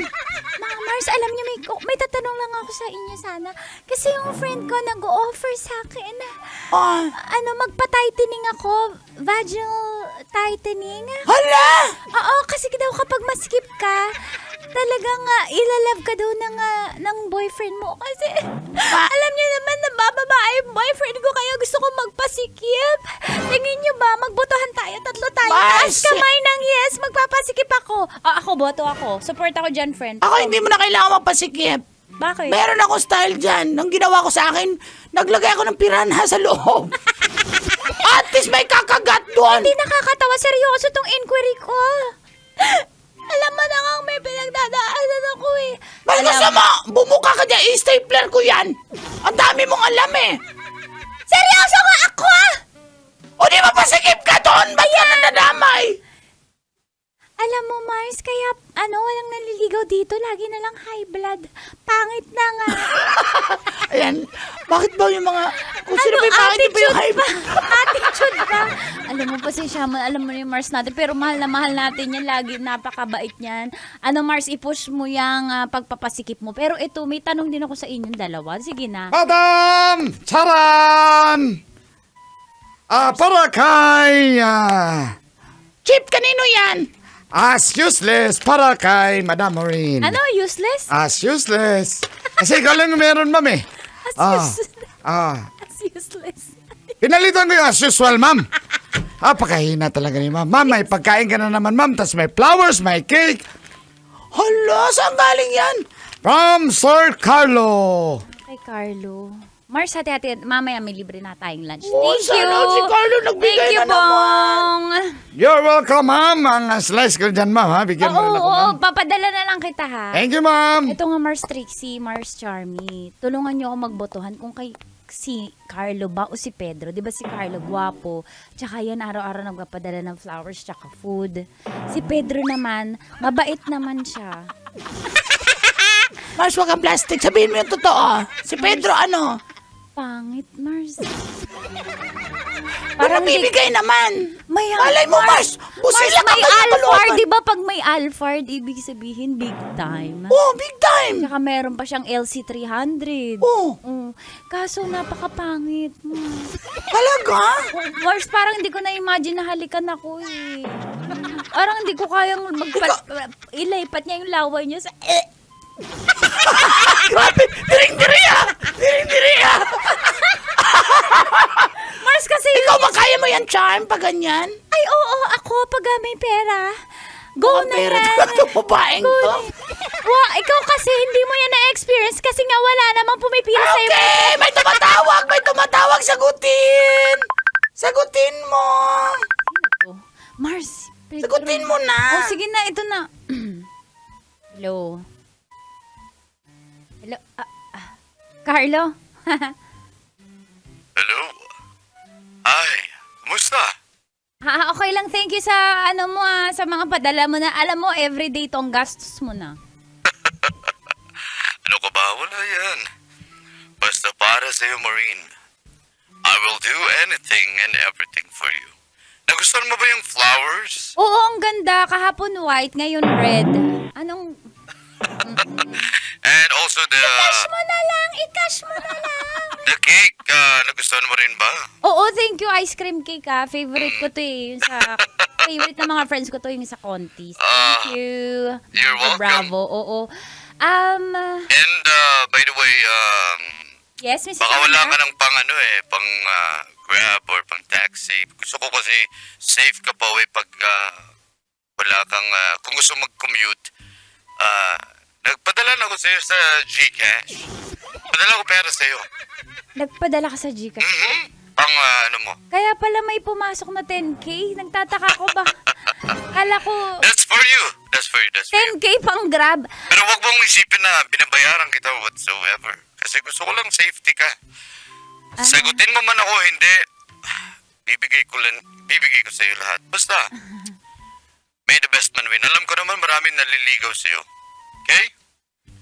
Mga Mars, alam niyo, may tatanong lang ako sa inyo sana. Kasi yung friend ko nag-o-offer sa akin. Magpa-tightening ako. Vaginal tightening. Hala! Oo, kasi daw kapag maskip ka, talagang ilalove ka daw ng boyfriend mo. Kasi alam niyo naman, nabababae yung boyfriend ko, kaya gusto ko magpasikip. Tingin niyo ba, magbotohan tayo, tatlo tayo. Taas kamay ng yes, magpapasikip ako. Ako, boto ako. Support ako dyan, friend. Ako hindi mo na kailangan magpasikip. Bakit? Meron ako style dyan. Nung ginawa ko sa akin, naglagay ako ng piranha sa loob. At least may kakagat doon. Hindi nakakatawa, seryoso tong inquiry ko. Alam mo na nga may pinagdadaanan ako eh. Ba't gusto mo? Bumuka ka dyan, i-stapler ko yan. Ang dami mong alam eh. Seryoso nga ako ah! O di mapasikip ka doon? Ba't ka nadamay? Alam mo, Mars, kaya walang naliligaw dito. Lagi na lang high blood. Pangit na nga. Ayan, bakit ba yung mga... Kung sino ba yung pangit ba yung high blood? Attitude ba? Alam mo, pasensya mo, alam mo yung Mars natin, pero mahal na mahal natin yan. Lagi napakabait niyan. Mars, i-push mo yung pagpapasikip mo. Pero ito, may tanong din ako sa inyong dalawa. Sige na. Madam! Charan! Para kay... Chip, kanino yan? As useless para kay Madam Maureen. Ano? Useless? As useless. Kasi ikaw lang meron, ma'am eh. As useless. Pinalitan ko yung as usual, ma'am. Pakahina talaga ni ma'am. Ma'am, may pagkain ka na naman, ma'am. Tapos may flowers, may cake. Hala, saan galing yan? From Sir Carlo. Kay Carlo. Mars, hati-hati. Mamaya may libre na tayong lunch. Oh, Thank you. Si Carlo nagbigay Thank you, na naman. Bong. You're welcome, ma'am. Ang slice ko dyan, ma'am. Bigyan mo rin ako, ma'am. Papadala na lang kita, ha? Thank you, ma'am. Ito nga, Mars Trixie, Mars Charmy. Tulungan niyo ako magbotohan kung si Carlo ba o si Pedro? Di ba si Carlo, gwapo. Tsaka yan, araw-araw nagpapadala ng flowers tsaka food. Si Pedro naman, mabait naman siya. Mars, wag kang plastic. Sabihin mo yung totoo. Si Pedro, ano? Pangit, Mars. Parang bibigay naman. May Malay mo, Mars. Busila ka may ba ng Alphard, kalooban? di ba pag may Alphard, ibig sabihin big time. Oh, big time. Tsaka meron pa siyang LC300. Oh. Kaso napakapangit. Talaga? Mars, parang hindi ko na-imagine na halikan ako eh. Parang hindi ko kayang ilaipat niya yung laway niya sa... Grabe! Diring-diri ah! Diring-diri ah! Mars, kasi... Ikaw ba kaya mo yan, Charm, pag ganyan? Ay, oo, ako pag may pera. Go na pera yan. itong babaeng to. Ikaw kasi hindi mo yan na-experience kasi nga wala namang pumipila sa'yo. Okay! May tumatawag! May tumatawag! Sagutin! Sagutin mo! Mars, Pedro. Sagutin mo na! Oh, sige na, ito na. Hello. Hello. Carlo? Hello? Ay, kumusta? Okay lang, thank you sa sa mga padala mo na. Alam mo, everyday tong gastos mo na. Ano ka ba? Wala yan. Basta para sa'yo, Maureen. I will do anything and everything for you. Nagustuhan mo ba yung flowers? Oo, ang ganda. Kahapon white, ngayon red. Anong... And also the... I-cash mo na lang! I-cash mo na lang! The cake, nagustuhan mo rin ba? Oo, thank you. Ice cream cake ah. Favorite ko to eh. Yung sa... Favorite ng mga friends ko to yung sa Contis. Thank you. You're welcome. Bravo, oo. And by the way, yes, Mrs. baka wala Anna? ka ng pang grab or pang taxi. Gusto ko kasi safe ka pa pag wala kang, kung gusto mag-commute, nagpadala na ako sa'yo sa GCash. Padala ko pera sa'yo. Nagpadala ka sa Gcash? Pang ano mo? Kaya pala may pumasok na 10K. Nagtataka ko ba? Kala ko... That's for you. That's for you. 10K pang grab. Pero wag mong isipin na binabayaran kita whatsoever. Kasi gusto ko lang safety ka. Sagutin mo man ako, hindi. Bibigay ko sa'yo lahat. Basta, may the best man win. Alam ko naman maraming naliligaw sa'yo. Okay?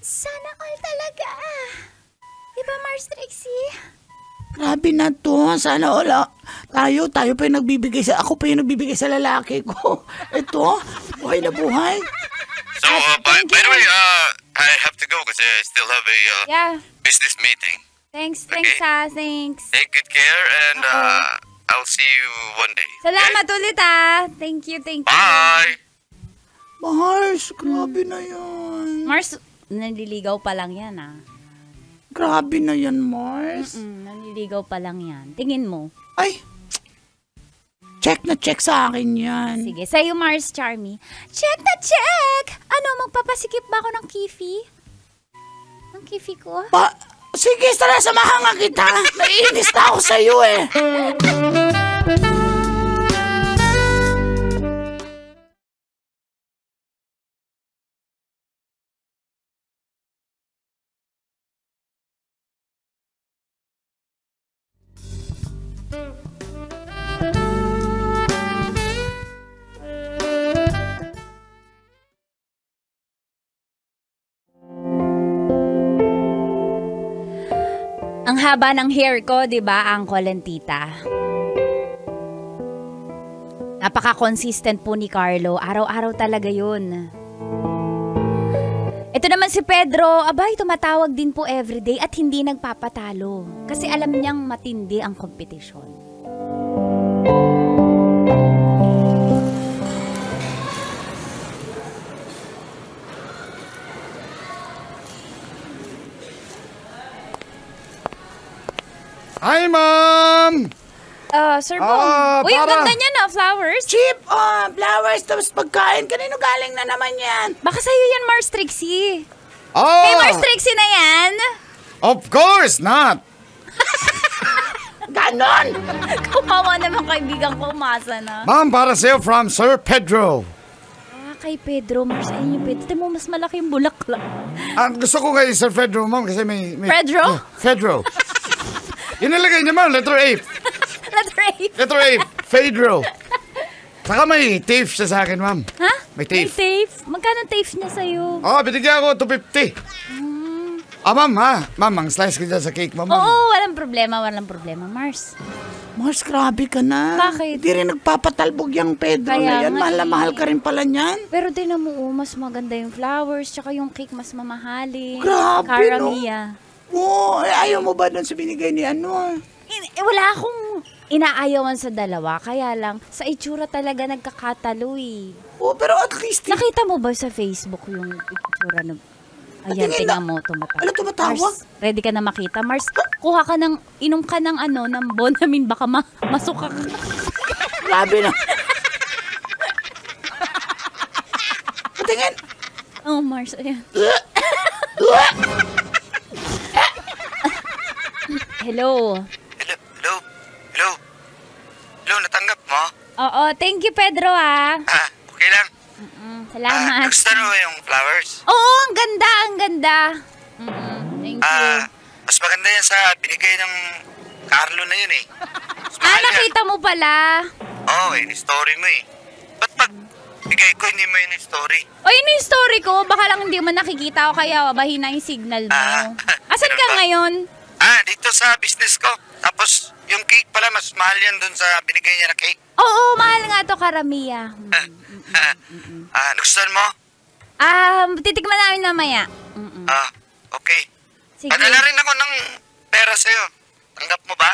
Sana all talaga. Diba, Mars Trixie? Grabe na to. Sana wala. Tayo pa yung nagbibigay sa... Ako pa yung nagbibigay sa lalaki ko. Ito, buhay na buhay. So, by the way, I have to go kasi I still have a business meeting. Thanks, Okay. thanks. Take good care and I'll see you one day. Salamat ulit Thank you. Bye! Mars, grabe na yan. Mars, nanliligaw pa lang yan Grabe na yan, Mars. Nanliligaw pa lang yan. Tingin mo. Ay, check na check sa akin yan. Sige, sa'yo Mars Charmy. Check na check! Ano, magpapasikip ba ako ng kifi? Ng kifi ko? Sige, tara, samahan nga kita. Naiinis na ako sa'yo eh. Ang haba ng hair ko, di ba, Uncle and Tita? Napaka-consistent po ni Carlo. Araw-araw talaga yun. Ito naman si Pedro, abay, tumatawag din po everyday at hindi nagpapatalo. Kasi alam niyang matindi ang kompetisyon. Hi, Mom! Sir Bong. Uy, ang ganda niya na, flowers. Cheap, flowers, tapos pagkain. Kanino galing na naman yan? Baka sa'yo yan, Mars Trixie. Oh! Hey, Mars Trixie na yan. Of course not! Ganon! Kumawa naman kaibigan ko, umasa na. Ma'am, para sa'yo from Sir Pedro. Kay Pedro, Mars, ayun yung Pedro. Mo, mas malaki yung bulaklak. Gusto ko kay Sir Pedro, Ma'am, kasi may... Pedro? Pedro. Inalagay niya, ma'am. Letter A. Letter A. Letter A. Pedro. Saka may TAFE siya sa akin, ma'am. Ha? May May TAFE. TAFE? Magkano TAFE niya sa'yo? Binigyan ako 250. Ma'am, ha? Ma'am, ang slice ko dyan sa cake, ma'am. Oo, walang problema, Mars. Mars, grabe ka na. Bakit? Di rin nagpapatalbog yung Pedro Kaya na yan. nga Mahal na eh. mahal ka rin pala niyan. Pero tinan mo, mas maganda yung flowers, tsaka yung cake mas mamahalin. Grabe, Cara no? Mia. Oo, ayaw mo ba doon sa binigay ni ano? Wala akong inaayawan sa dalawa, kaya lang, sa itsura talaga nagkakatalo eh. Oo, pero at least... Nakita mo ba sa Facebook yung itsura ng... Ayan, Tingin tingnan mo, tumatawa. Ano, tumatawa? Mars, ready ka na makita? Mars, kuha ka ng, inom ka ng ng Bonamine, baka masuka ka. Grabe na. Tingin. Oh, Mars, ayan. Hello. Hello, natanggap mo? Oo, thank you, Pedro, ah. Okay lang. Salamat. Gusto mo yung flowers? Oo, ang ganda, ang ganda. Thank you. Mas maganda yan sa binigay ng Carlo na yun eh. Nakita mo pala. Oo, in-story mo eh. Ba't pag bigay ko hindi mo in-story? O, yun yung story ko. Baka lang hindi mo nakikita o kaya mahina yung signal mo. Asan ganun ka ba? ngayon? Dito sa business ko. Tapos, yung cake pala, mas mahal yan dun sa binigay niya na cake. Oo, mahal nga to, Karamiya. Nagustuhan mo? Titikman namin mamaya. Okay. Sige. Padala rin ako ng pera sa'yo. Tanggap mo ba?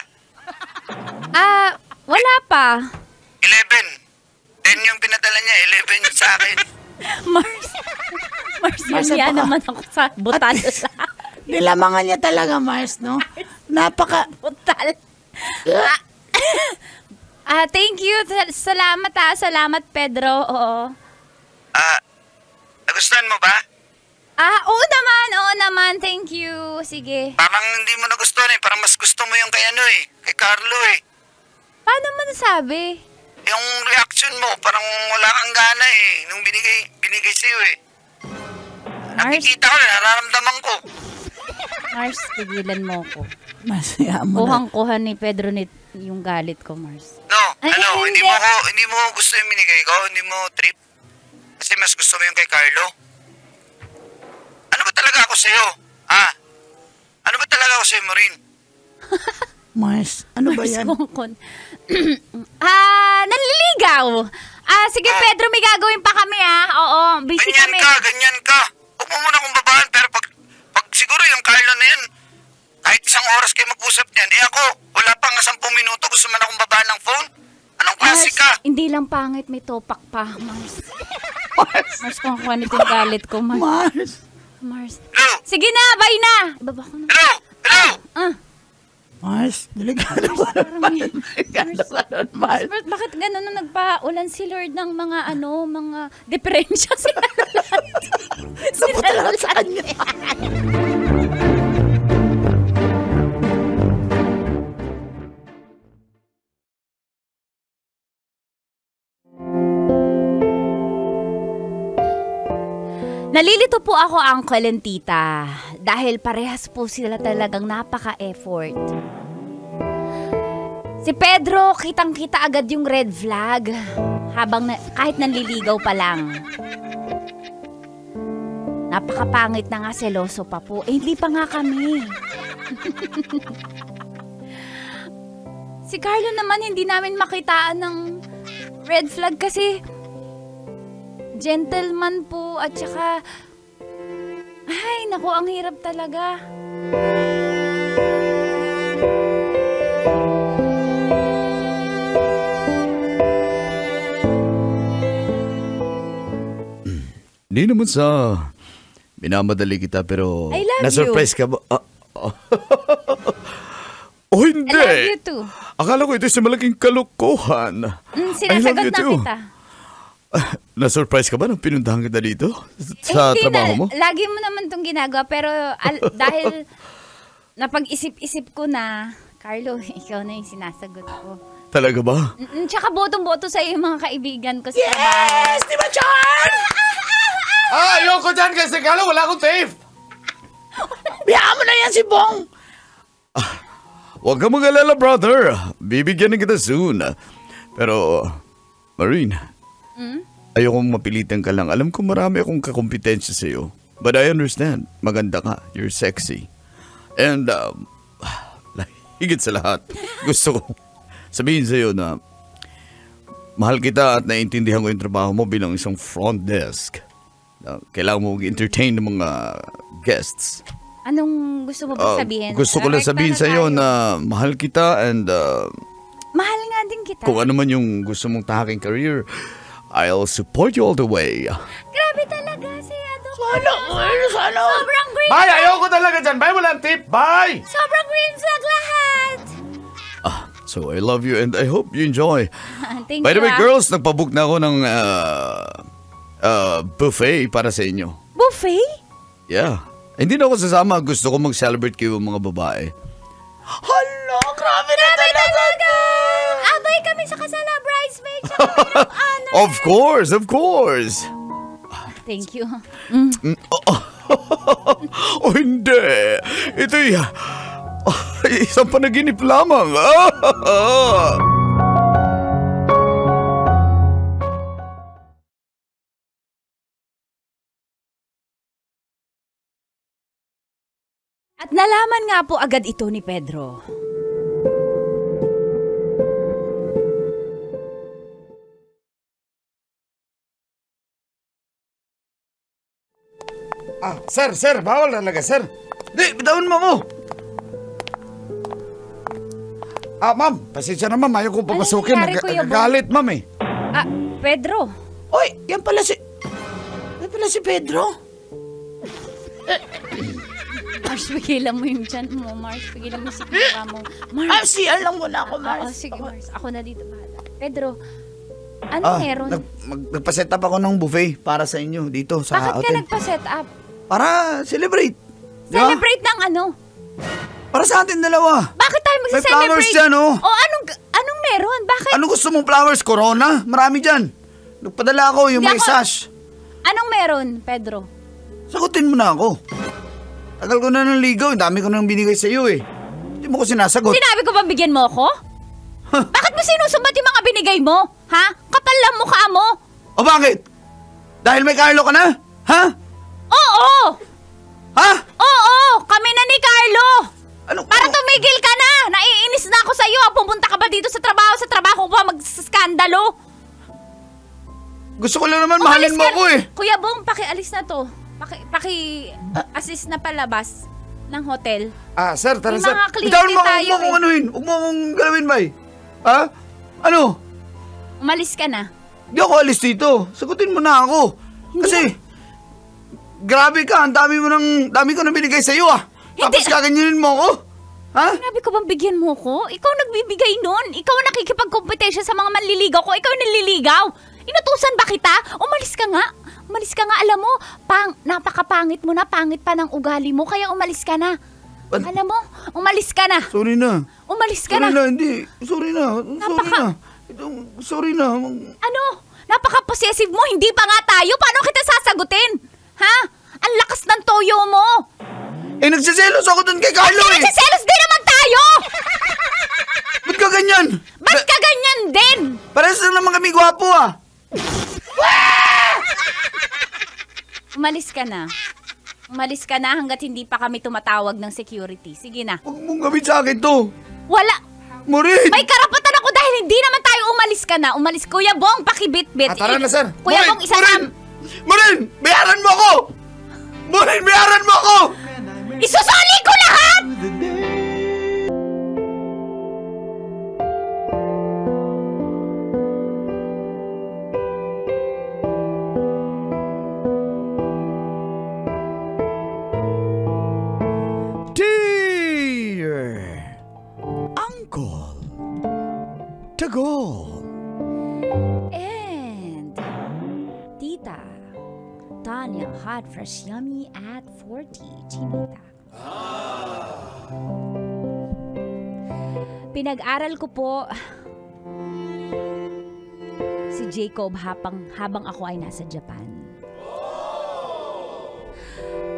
Wala pa. 11. 10 yung pinadala niya, 11 yung sa akin. Mars, yan naman ako sa butal. Nilamangan niya talaga, Mars, no? Napaka... Butal. Thank you. Salamat, Salamat, Pedro. Oo. Nagustuhan mo ba? Oo naman. Thank you. Sige. Parang hindi mo nagustuhan eh. Parang mas gusto mo yung kay kay Carlo eh. Paano mo nasabi? Yung reaction mo, parang wala kang gana eh. Nung binigay sa'yo eh. Nakikita ko, nararamdaman ko. Mars, tigilan mo ko. Masaya mo na. Kuhang-kuha ni Pedro yung galit ko, Mars. No, Ay, hindi mo gusto yung binigay ko, hindi mo trip. Kasi mas gusto mo yung kay Carlo. Ano ba talaga ako sa'yo? Ano ba talaga ako sa'yo, Maureen? Mars, ano ba yan? Nanliligaw. Sige, Pedro, may gagawin pa kami, Oo, busy kami. Ganyan ka. Huwag mo muna kong babaan, pero pag siguro yung Carlo na yan, kahit isang oras kayo mag-usap niyan, ako, wala pa nga 10 minuto, gusto man akong babaan ng phone? Anong klase ka? Hindi lang pangit, may topak pa, Mars. Mars, kung nito yung galit ko, Mars. Mars. Hello? Sige na, bye na. Ibaba ko na. Hello? Mars, delikado ka nun, Mars. Mars, bakit gano'n na nagpa-ulan si Lord ng mga mga diferensya sila? Napunta sa kanya. Nalilito po ako, Uncle and Tita, dahil parehas po sila talagang napaka-effort. Si Pedro, kitang-kita agad yung red flag, kahit nanliligaw pa lang. Napakapangit na nga, seloso pa po. Hindi pa nga kami. Si Carlo naman, hindi namin makitaan ng red flag kasi gentleman po at saka ay, naku, ang hirap talaga. Hindi naman sa minamadali kita pero I love na-surprise ka ba? Oh, hindi. I love you too. Akala ko ito sa malaking kalokohan. Sinasagot na kita. Na-surprise ka ba nung pinuntahan kita dito? Sa trabaho mo? Lagi mo naman itong ginagawa, pero dahil napag-isip-isip ko na, Carlo, ikaw na yung sinasagot ko. Talaga ba? Tsaka botong-boto sa yung mga kaibigan ko sa trabaho. Yes! Di ba, Char? Ayoko dyan kasi Carlo, wala akong tape. Biyaan mo na yan si Bong. Huwag kang mag-alala, brother. Bibigyan na kita soon. Pero, Marine, ayokong mapilitan ka lang. Alam ko marami akong kakompetensya sa'yo. But I understand. Maganda ka. You're sexy. And, higit sa lahat, gusto ko sabihin sa'yo na mahal kita at naiintindihan ko yung trabaho mo bilang isang front desk. Kailangan mo entertain ng mga guests. Anong gusto mo ba sabihin? Gusto ko lang sabihin sa'yo na mahal kita and mahal nga din kita. kung ano man yung gusto mong tahaking career, I'll support you all the way. Grabe talaga si Sana. Sobrang green. Bye! Ayoko talaga dyan. Bye! Walang tip. Bye! Sobrang green flag lahat. So I love you and I hope you enjoy. Thank By the you, way, girls, nagpabook na ako ng buffet para sa inyo. Buffet? Yeah. Hindi na ako sasama. Gusto ko mag-celebrate kayo mga babae. Hala, grabe na talaga. Abay kami sa kasala bridesmaid. Siya kami ng honor. Of course, of course. Thank you. Oh, hindi. Ito'y isang panaginip lamang. At nalaman nga po agad ito ni Pedro. Sir, bawal talaga, sir. Di, bitawan mo ako. Ma'am, pasensya na, ma'am. Ayaw ko papasukin. nangyari, Kuya Bong? Nagagalit, ma'am, eh. Pedro. Oy, yan pala si Pedro. Mars, pigilan mo yung dyan mo. Mars, pigilan mo si Kira mo. Mars. CR lang muna ako, Oo, Mars. sige, Mars. Ako na dito bahala. Pedro, ano meron? Nagpa-set up ako ng buffet para sa inyo dito sa Bakit ka hotel. nagpa-set up? Para celebrate. Di ba? Celebrate ng ano? Para sa atin dalawa. Bakit tayo May magsa-celebrate? flowers dyan, oh. O, anong meron? Bakit? Ano gusto mong flowers? Corona? Marami dyan. Nagpadala ako yung Hindi may ako- sash. Anong meron, Pedro? Sagutin mo na ako. Tagal ko na ng ligaw. Ang dami ko nang binigay sa iyo eh. Hindi mo ko sinasagot. Sinabi ko bang bigyan mo ako? Bakit mo sinusumbat yung mga binigay mo? Ha? Kapal lang mukha mo. O bakit? Dahil may Carlo ka na? Ha? Oo! Ha? Oo! Kami na ni Carlo! Ano? Para tumigil ka na! Naiinis na ako sa'yo! Pupunta ka ba dito sa trabaho? Sa trabaho ko pa magsaskandalo? Gusto ko lang naman mahalin mo ako eh. Kuya Bong, pakialis na to. Paki-assist na palabas ng hotel. Sir, tara, May sir. mga kliyente Bitawan mo ako, tayo huwag mo akong eh. anuhin. Huwag mo akong galawin ba eh. Ha? Ano? Umalis ka na. Hindi ako alis dito. Sagutin mo na ako. Kasi, grabe ka. Ang dami ko nang binigay sa iyo ah. Tapos kaganyanin mo ako? Ha? Sinabi ko bang bigyan mo ko? Ikaw nagbibigay nun. Ikaw nakikipagkompetensya sa mga manliligaw ko. Ikaw nililigaw. Inutusan ba kita? Umalis ka nga. Umalis ka nga. Alam mo, napakapangit mo na. Pangit pa ng ugali mo. Kaya umalis ka na. Alam mo, umalis ka na. Sorry na. Umalis ka Sorry na. na, hindi. Sorry na. Sorry na. Ano? Napaka-possessive mo. Hindi pa nga tayo. Paano kita sasagutin? Ha? Ang lakas ng toyo mo. Nagsiselos ako dun kay Carlo eh. Nagsiselos din naman tayo. Ba't ka ganyan? Ba't ka ganyan din? Parehas lang naman kami gwapo ah. Umalis ka na. Umalis ka na hanggat hindi pa kami tumatawag ng security. Sige na. Huwag mong gawin sa akin to. Wala. Maureen! May karapatan ako dahil hindi naman tayo umalis ka na. Umalis, Kuya Bong, pakibit-bit. Tara na, sir. Kuya Bong, Maureen! Bayaran mo ako! Maureen, bayaran mo ako! Isusuli ko lahat! Dear Uncle Tagol And Tita Tanya Hot Fresh Yummy at 40 Chinita. Pinag-aral ko po si Jacob habang ako ay nasa Japan.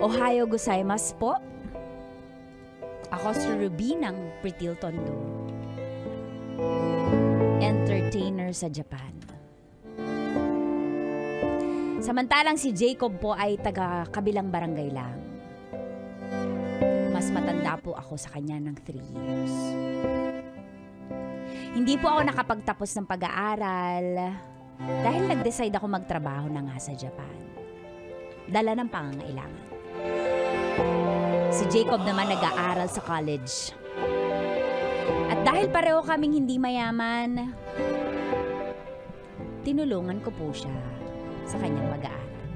Ohayo gozaimasu po. Ako si Ruby ng Pritil Tondo. Entertainer sa Japan. Samantalang si Jacob po ay taga kabilang barangay lang. Mas matanda po ako sa kanya ng 3 years. Hindi po ako nakapagtapos ng pag-aaral dahil nag-decide ako magtrabaho na nga sa Japan. Dala ng pangangailangan. Si Jacob naman nag-aaral sa college. At dahil pareho kaming hindi mayaman, tinulungan ko po siya sa kanyang pag-aaral.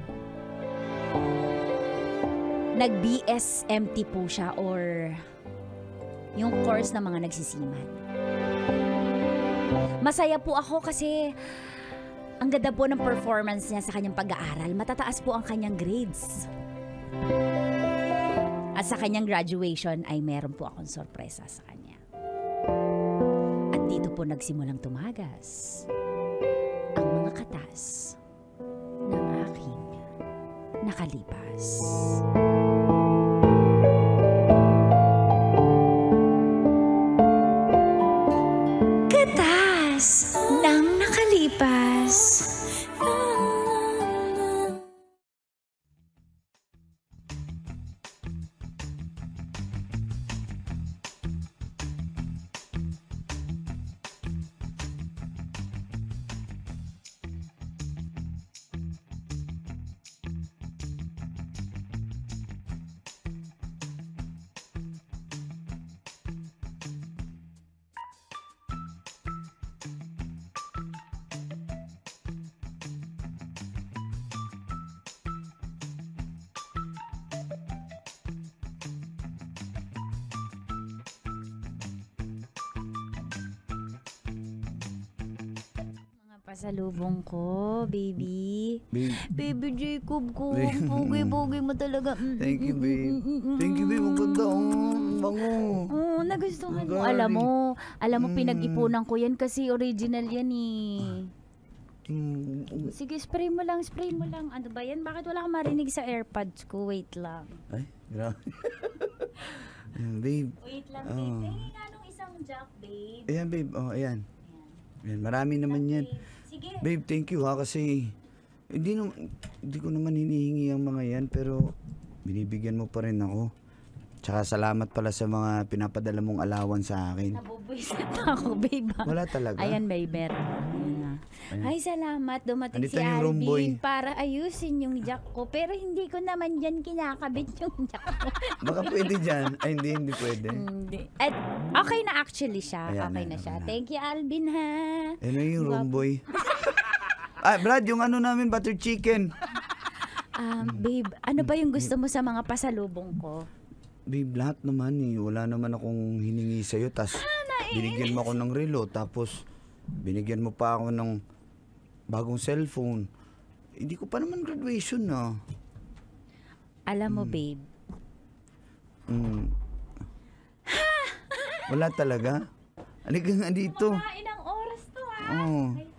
Nag-BSMT po siya or yung course ng mga nagsisiman. Masaya po ako kasi ang ganda po ng performance niya sa kanyang pag-aaral. Matataas po ang kanyang grades. At sa kanyang graduation ay meron po akong sorpresa sa kanya. At dito po nagsimulang tumagas ang mga katas ng aking nakalipas. Katas ng nakalipas. Pasalubong ko, baby. Baby Jacob ko. Pogi-pogi mo talaga. Thank you, babe. Thank you, babe. Ang ganda. Bango. Oo, nagustuhan mo. Alam mo, pinag-ipunan ko yan kasi original yan eh. Sige, spray mo lang. Ano ba yan? Bakit wala kang marinig sa AirPods ko? Wait lang. Ay, grabe. Babe. Wait lang, babe. Tingin nga nung isang jack, babe. Ayan, babe. Oh, ayan. Ayan, marami naman yan. Sige. Babe, thank you ha kasi hindi ko naman hinihingi ang mga yan pero binibigyan mo pa rin ako. Tsaka salamat pala sa mga pinapadala mong alawan sa akin. Nabubuisit ako, babe. Wala talaga. Ayan, may meron. Ay, salamat. Dumating Andito si yung roomboy Alvin para ayusin yung jack ko. Pero hindi ko naman dyan kinakabit yung jack ko. Baka pwede dyan. Ay, hindi pwede. Hindi. At okay na actually siya. Ayan, okay na siya. Thank you, Alvin, ha? Ano yung roomboy? Brad, yung ano namin, butter chicken. Babe, ano ba yung gusto mo sa mga pasalubong ko? Babe, lahat naman eh. Wala naman akong hiningi sa'yo. Tapos binigyan mo ako ng relo. Tapos binigyan mo pa ako ng bagong cellphone. Hindi ko pa naman graduation na. Alam mo, babe. Wala talaga? Halika nga dito. Ilang oras to, ha? Oo. Babe,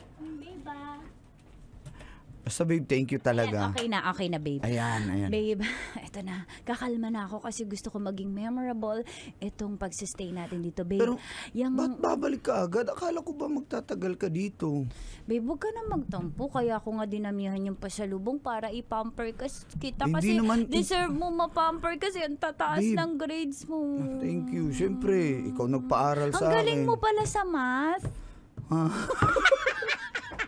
Basta babe, thank you talaga. Ayan, okay na, babe. Ayan. Babe, eto na. Kakalma na ako kasi gusto ko maging memorable itong pagsistay natin dito, babe. Pero, ba't babalik ka agad? Akala ko ba magtatagal ka dito? Babe, huwag ka na magtampo. Kaya ako nga dinamihan yung pasalubong para ipamper kita. Hindi kasi naman, deserve mo mapamper kasi ang tataas babe, ng grades mo. Thank you. Siyempre, ikaw nagpaaral sa akin. Ang galing mo pala sa math.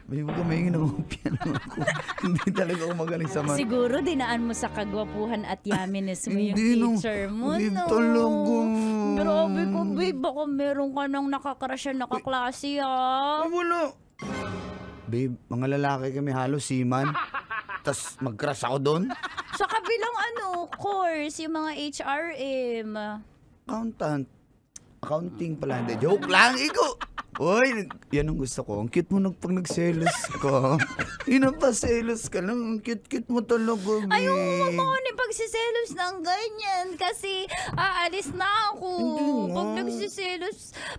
Babe, huwag ka maingin ako piano ako. Hindi talaga ako magaling sa math. Siguro dinaan mo sa kagwapuhan at yaminess mo yung Hindi, teacher mo, babe, no? talaga. Grabe ko, babe. Baka meron ka nang nakakrasya na kaklase, ha? Ay, wala. Babe, mga lalaki kami halos seaman. Tas mag-crush ako doon. Sa kabilang course, yung mga HRM. Accounting pala. Hindi, joke lang. Uy, yan ang gusto ko. Ang cute mo pag nagselos ko. Inapaselos ka lang. Ang cute mo talaga, babe. Ayaw mo ni pagsiselos ng ganyan kasi aalis na ako.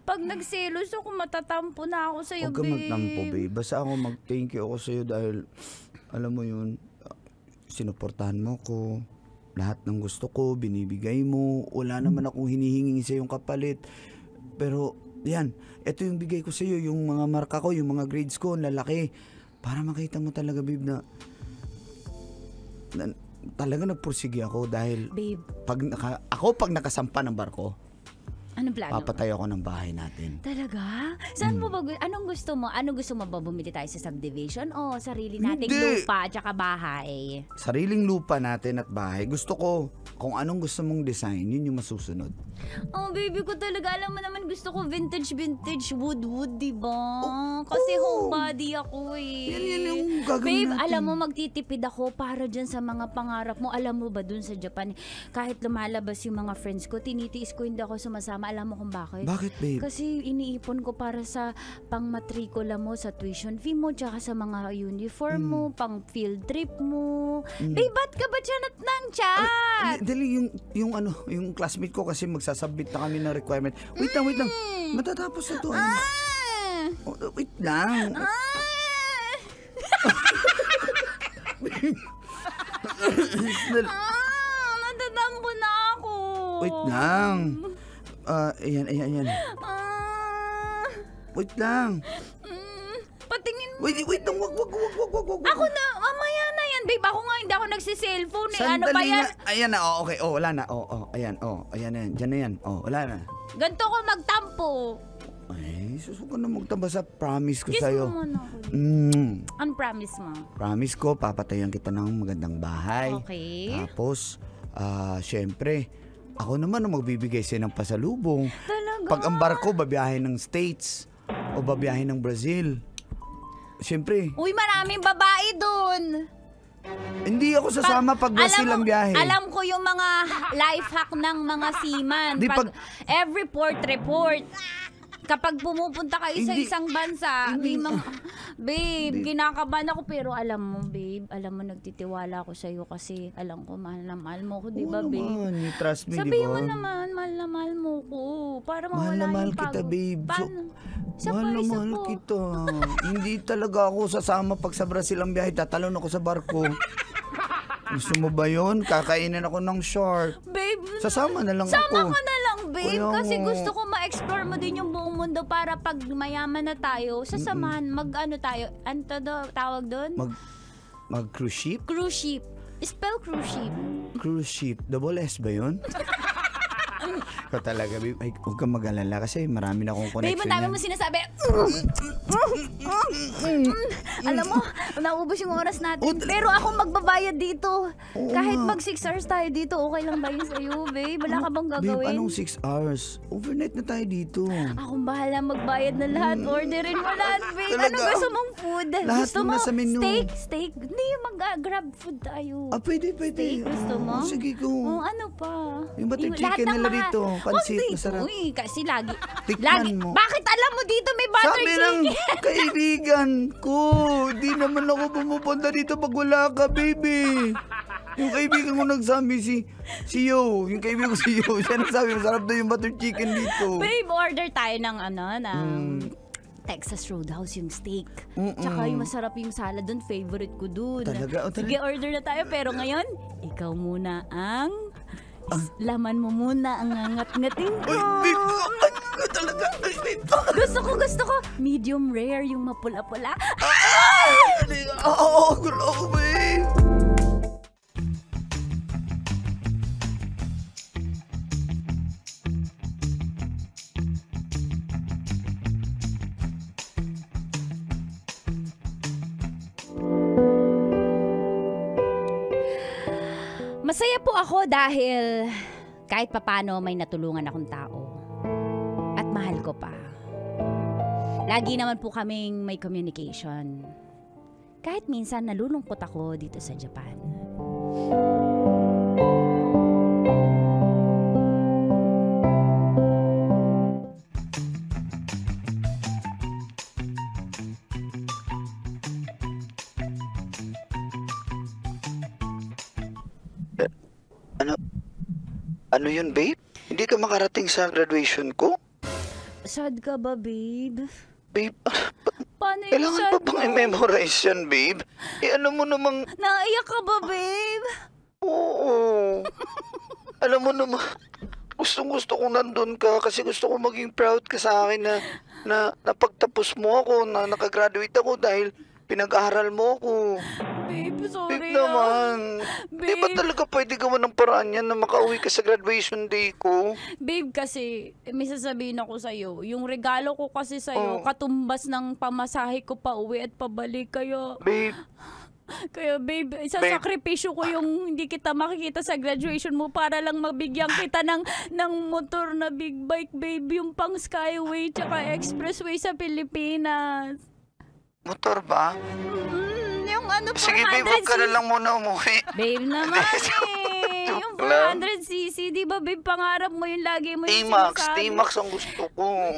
Pag nagselos ako, matatampo na ako sa'yo, babe. Huwag ka magtampo, babe. Basta ako mag-thank you ako sa'yo dahil, alam mo yun, sinuportahan mo ko. lahat ng gusto ko, binibigay mo. Wala naman akong hinihingi sa yung kapalit. Pero, yan, ito yung bigay ko sa iyo, yung mga marka ko, yung mga grades ko, lalaki. Para makita mo talaga, babe, na talaga nagpursige ako dahil Babe, pag nakasampa ng barko, anong plano? papatay ako ng bahay natin. Talaga? Saan mo ba, anong gusto mo? Anong gusto mo ba, bumili tayo sa subdivision o sarili nating Hindi. lupa at saka bahay? Sariling lupa natin at bahay. Gusto ko, kung anong gusto mong design, yun yung masusunod. Oh, baby ko talaga. Alam mo naman, gusto ko vintage, wood, diba? Kasi homebody ako eh. Yan yung gagawin Babe, natin. alam mo, magtitipid ako para dyan sa mga pangarap mo. Alam mo ba dun sa Japan, kahit lumalabas yung mga friends ko, tinitiis ko, hindi ako sumasama. Alam mo kung bakit? Bakit, babe? Kasi iniipon ko para sa pang-matrikula mo, sa tuition fee mo, tsaka sa mga uniform mo, pang field trip mo. Babe, ba't ka ba dyan at ng chat? Dali, yung classmate ko kasi magsasubmit na kami ng requirement. Wait lang. Matatapos na to. Wait lang. Natatampo na ako. Wait lang. Ayan. Wait lang. Patingin mo. Wait lang. Wag. Ako na, mamaya na yan, babe. Ako nga hindi ako nagsiselfone eh. Ano ba Sandali yan? nga. Ayan na, okay. Wala na. Ayan na yan. Diyan na yan. Wala na. Ganto ko magtampo. Ay, susuko na magtaba sa promise ko Kiss sa'yo. mo muna ako. Ano promise mo? Promise ko, papatayan kita ng magandang bahay. Okay. Tapos, syempre, ako naman ang magbibigay sa'yo ng pasalubong. Talaga? Pag ang barko, babiyahin ng States o babiyahin ng Brazil. Syempre, Uy, maraming babae dun. hindi ako sasama pag Brazil ang biyahe. Alam ko yung mga life hack ng mga seaman. Di, Pag every port report, kapag pumupunta kayo sa Hindi. isang bansa, Hindi. babe, kinakabahan ako pero alam mo, babe, nagtitiwala ako sa'yo kasi alam ko mahal na mahal mo ko, di ba, Oo babe? naman, you trust me, di Sabihin ba? mo naman, mahal na mahal mo ko. Para Mahal mawala na mahal yung kita, pagod. babe. Paano? Isa Mahal pa, na isa mahal pa. kita. Hindi talaga ako sasama pag sa Brazil ang biyahe. Tatalon ako sa barko. Gusto mo ba yun? Kakainin ako ng shark. Babe, Sasama na lang sama ako. ka na lang, babe. Kaya Kasi nga. gusto ko ma-explore mo din yung buong mundo para pag mayaman na tayo, sasamahan, tayo, ano tawag doon? Mag-cruise ship? Cruise ship. Spell cruise ship. Cruise ship. Double S ba yun? Ikaw talaga, babe. Ay, huwag kang mag-alala kasi marami na akong Babe, connection ang dami yan. mo sinasabi. Alam mo, naubos yung oras natin. Pero ako magbabayad dito. Kahit mag 6 hours tayo dito, okay lang ba yun sa'yo, babe? Wala ka bang Babe, gagawin? anong 6 hours? Overnight na tayo dito. Akong bahala magbayad na lahat. Orderin mo lahat, babe. Ano Talaga? gusto mong food? Lahat gusto mo mo nasa menu. Steak? Hindi, mag-grab food tayo. Pwede. Steak, gusto mo? Sige, go. Ano pa? Yung butter lahat chicken ng nila mga- dito, pansit, Huwag dito. masarap. Uy, kasi lagi. Tikman mo. Bakit alam mo dito may butter Sabi chicken? ng kaibigan ko, di naman ako pumupunta dito pag wala ka, baby. Yung kaibigan ko nagsabi si Yo, yung kaibigan ko si Yo, siya nagsabi, masarap daw yung butter chicken dito. Babe, order tayo ng Texas Roadhouse yung steak. Tsaka yung masarap yung salad doon, favorite ko doon. Talaga? Sige, order na tayo. Pero ngayon, ikaw muna ang... laman mo muna ang ngat-ngating ko. Ay, babe, talaga. Ay, babe. Gusto ko. Medium rare yung mapula-pula. Oo, gulo ko, babe. Masaya po ako dahil kahit papano may natulungan akong tao. At mahal ko pa. Lagi naman po kaming may communication. Kahit minsan nalulungkot ako dito sa Japan. Ano yun, babe? Hindi ka makarating sa graduation ko? Sad ka ba, babe? Babe, Paano yung kailangan sad pa bang mo? i-memorize yan, babe? Ano mo namang... Naiyak ka ba, babe? Oo. Alam mo naman, gustong-gusto kong nandun ka kasi gusto ko maging proud ka sa akin na napagtapos mo ako, na nakagraduate ako dahil pinag-aral mo ako. Babe, sorry. Babe naman. Di ba talaga pwede gawan ng paraan yan na makauwi ka sa graduation day ko? Babe, kasi may sasabihin ako sa'yo. Yung regalo ko kasi sa'yo, katumbas ng pamasahe ko pa uwi at pabalik. Babe. Kaya babe, isasakripisyo ko yung hindi kita makikita sa graduation mo para lang mabigyan kita ng motor na big bike, babe. Yung pang Skyway tsaka Expressway sa Pilipinas. Motor ba? Yung ano, 400cc. Sige babe, wag ka na lang muna umuwi. Babe naman yung 400cc, di ba babe, pangarap mo yung lagi mo yung sinasabi. T-Max ang gusto ko.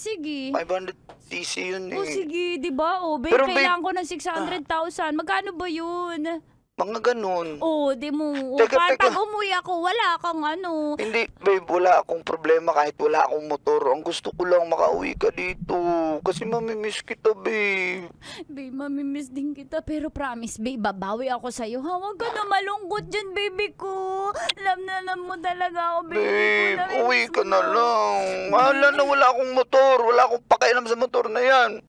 Sige. 500cc yun eh. Oh, sige, di ba? Oh, babe, Pero, kailangan ko ng 600,000. Magkano ba yun? Mga ganun. Oh, di mo. Teka. Pag umuwi ako, wala kang ano. Hindi, babe, wala akong problema kahit wala akong motor. Ang gusto ko lang makauwi ka dito. Kasi mamimiss kita, babe. Babe, mamimiss din kita. Pero promise, babe, babawi ako sa'yo. Huwag ka na malungkot dyan, baby ko. Alam mo talaga ako, baby ko. Babe, uwi ka na lang. Mahala na wala akong motor. Wala akong pakialam sa motor na yan.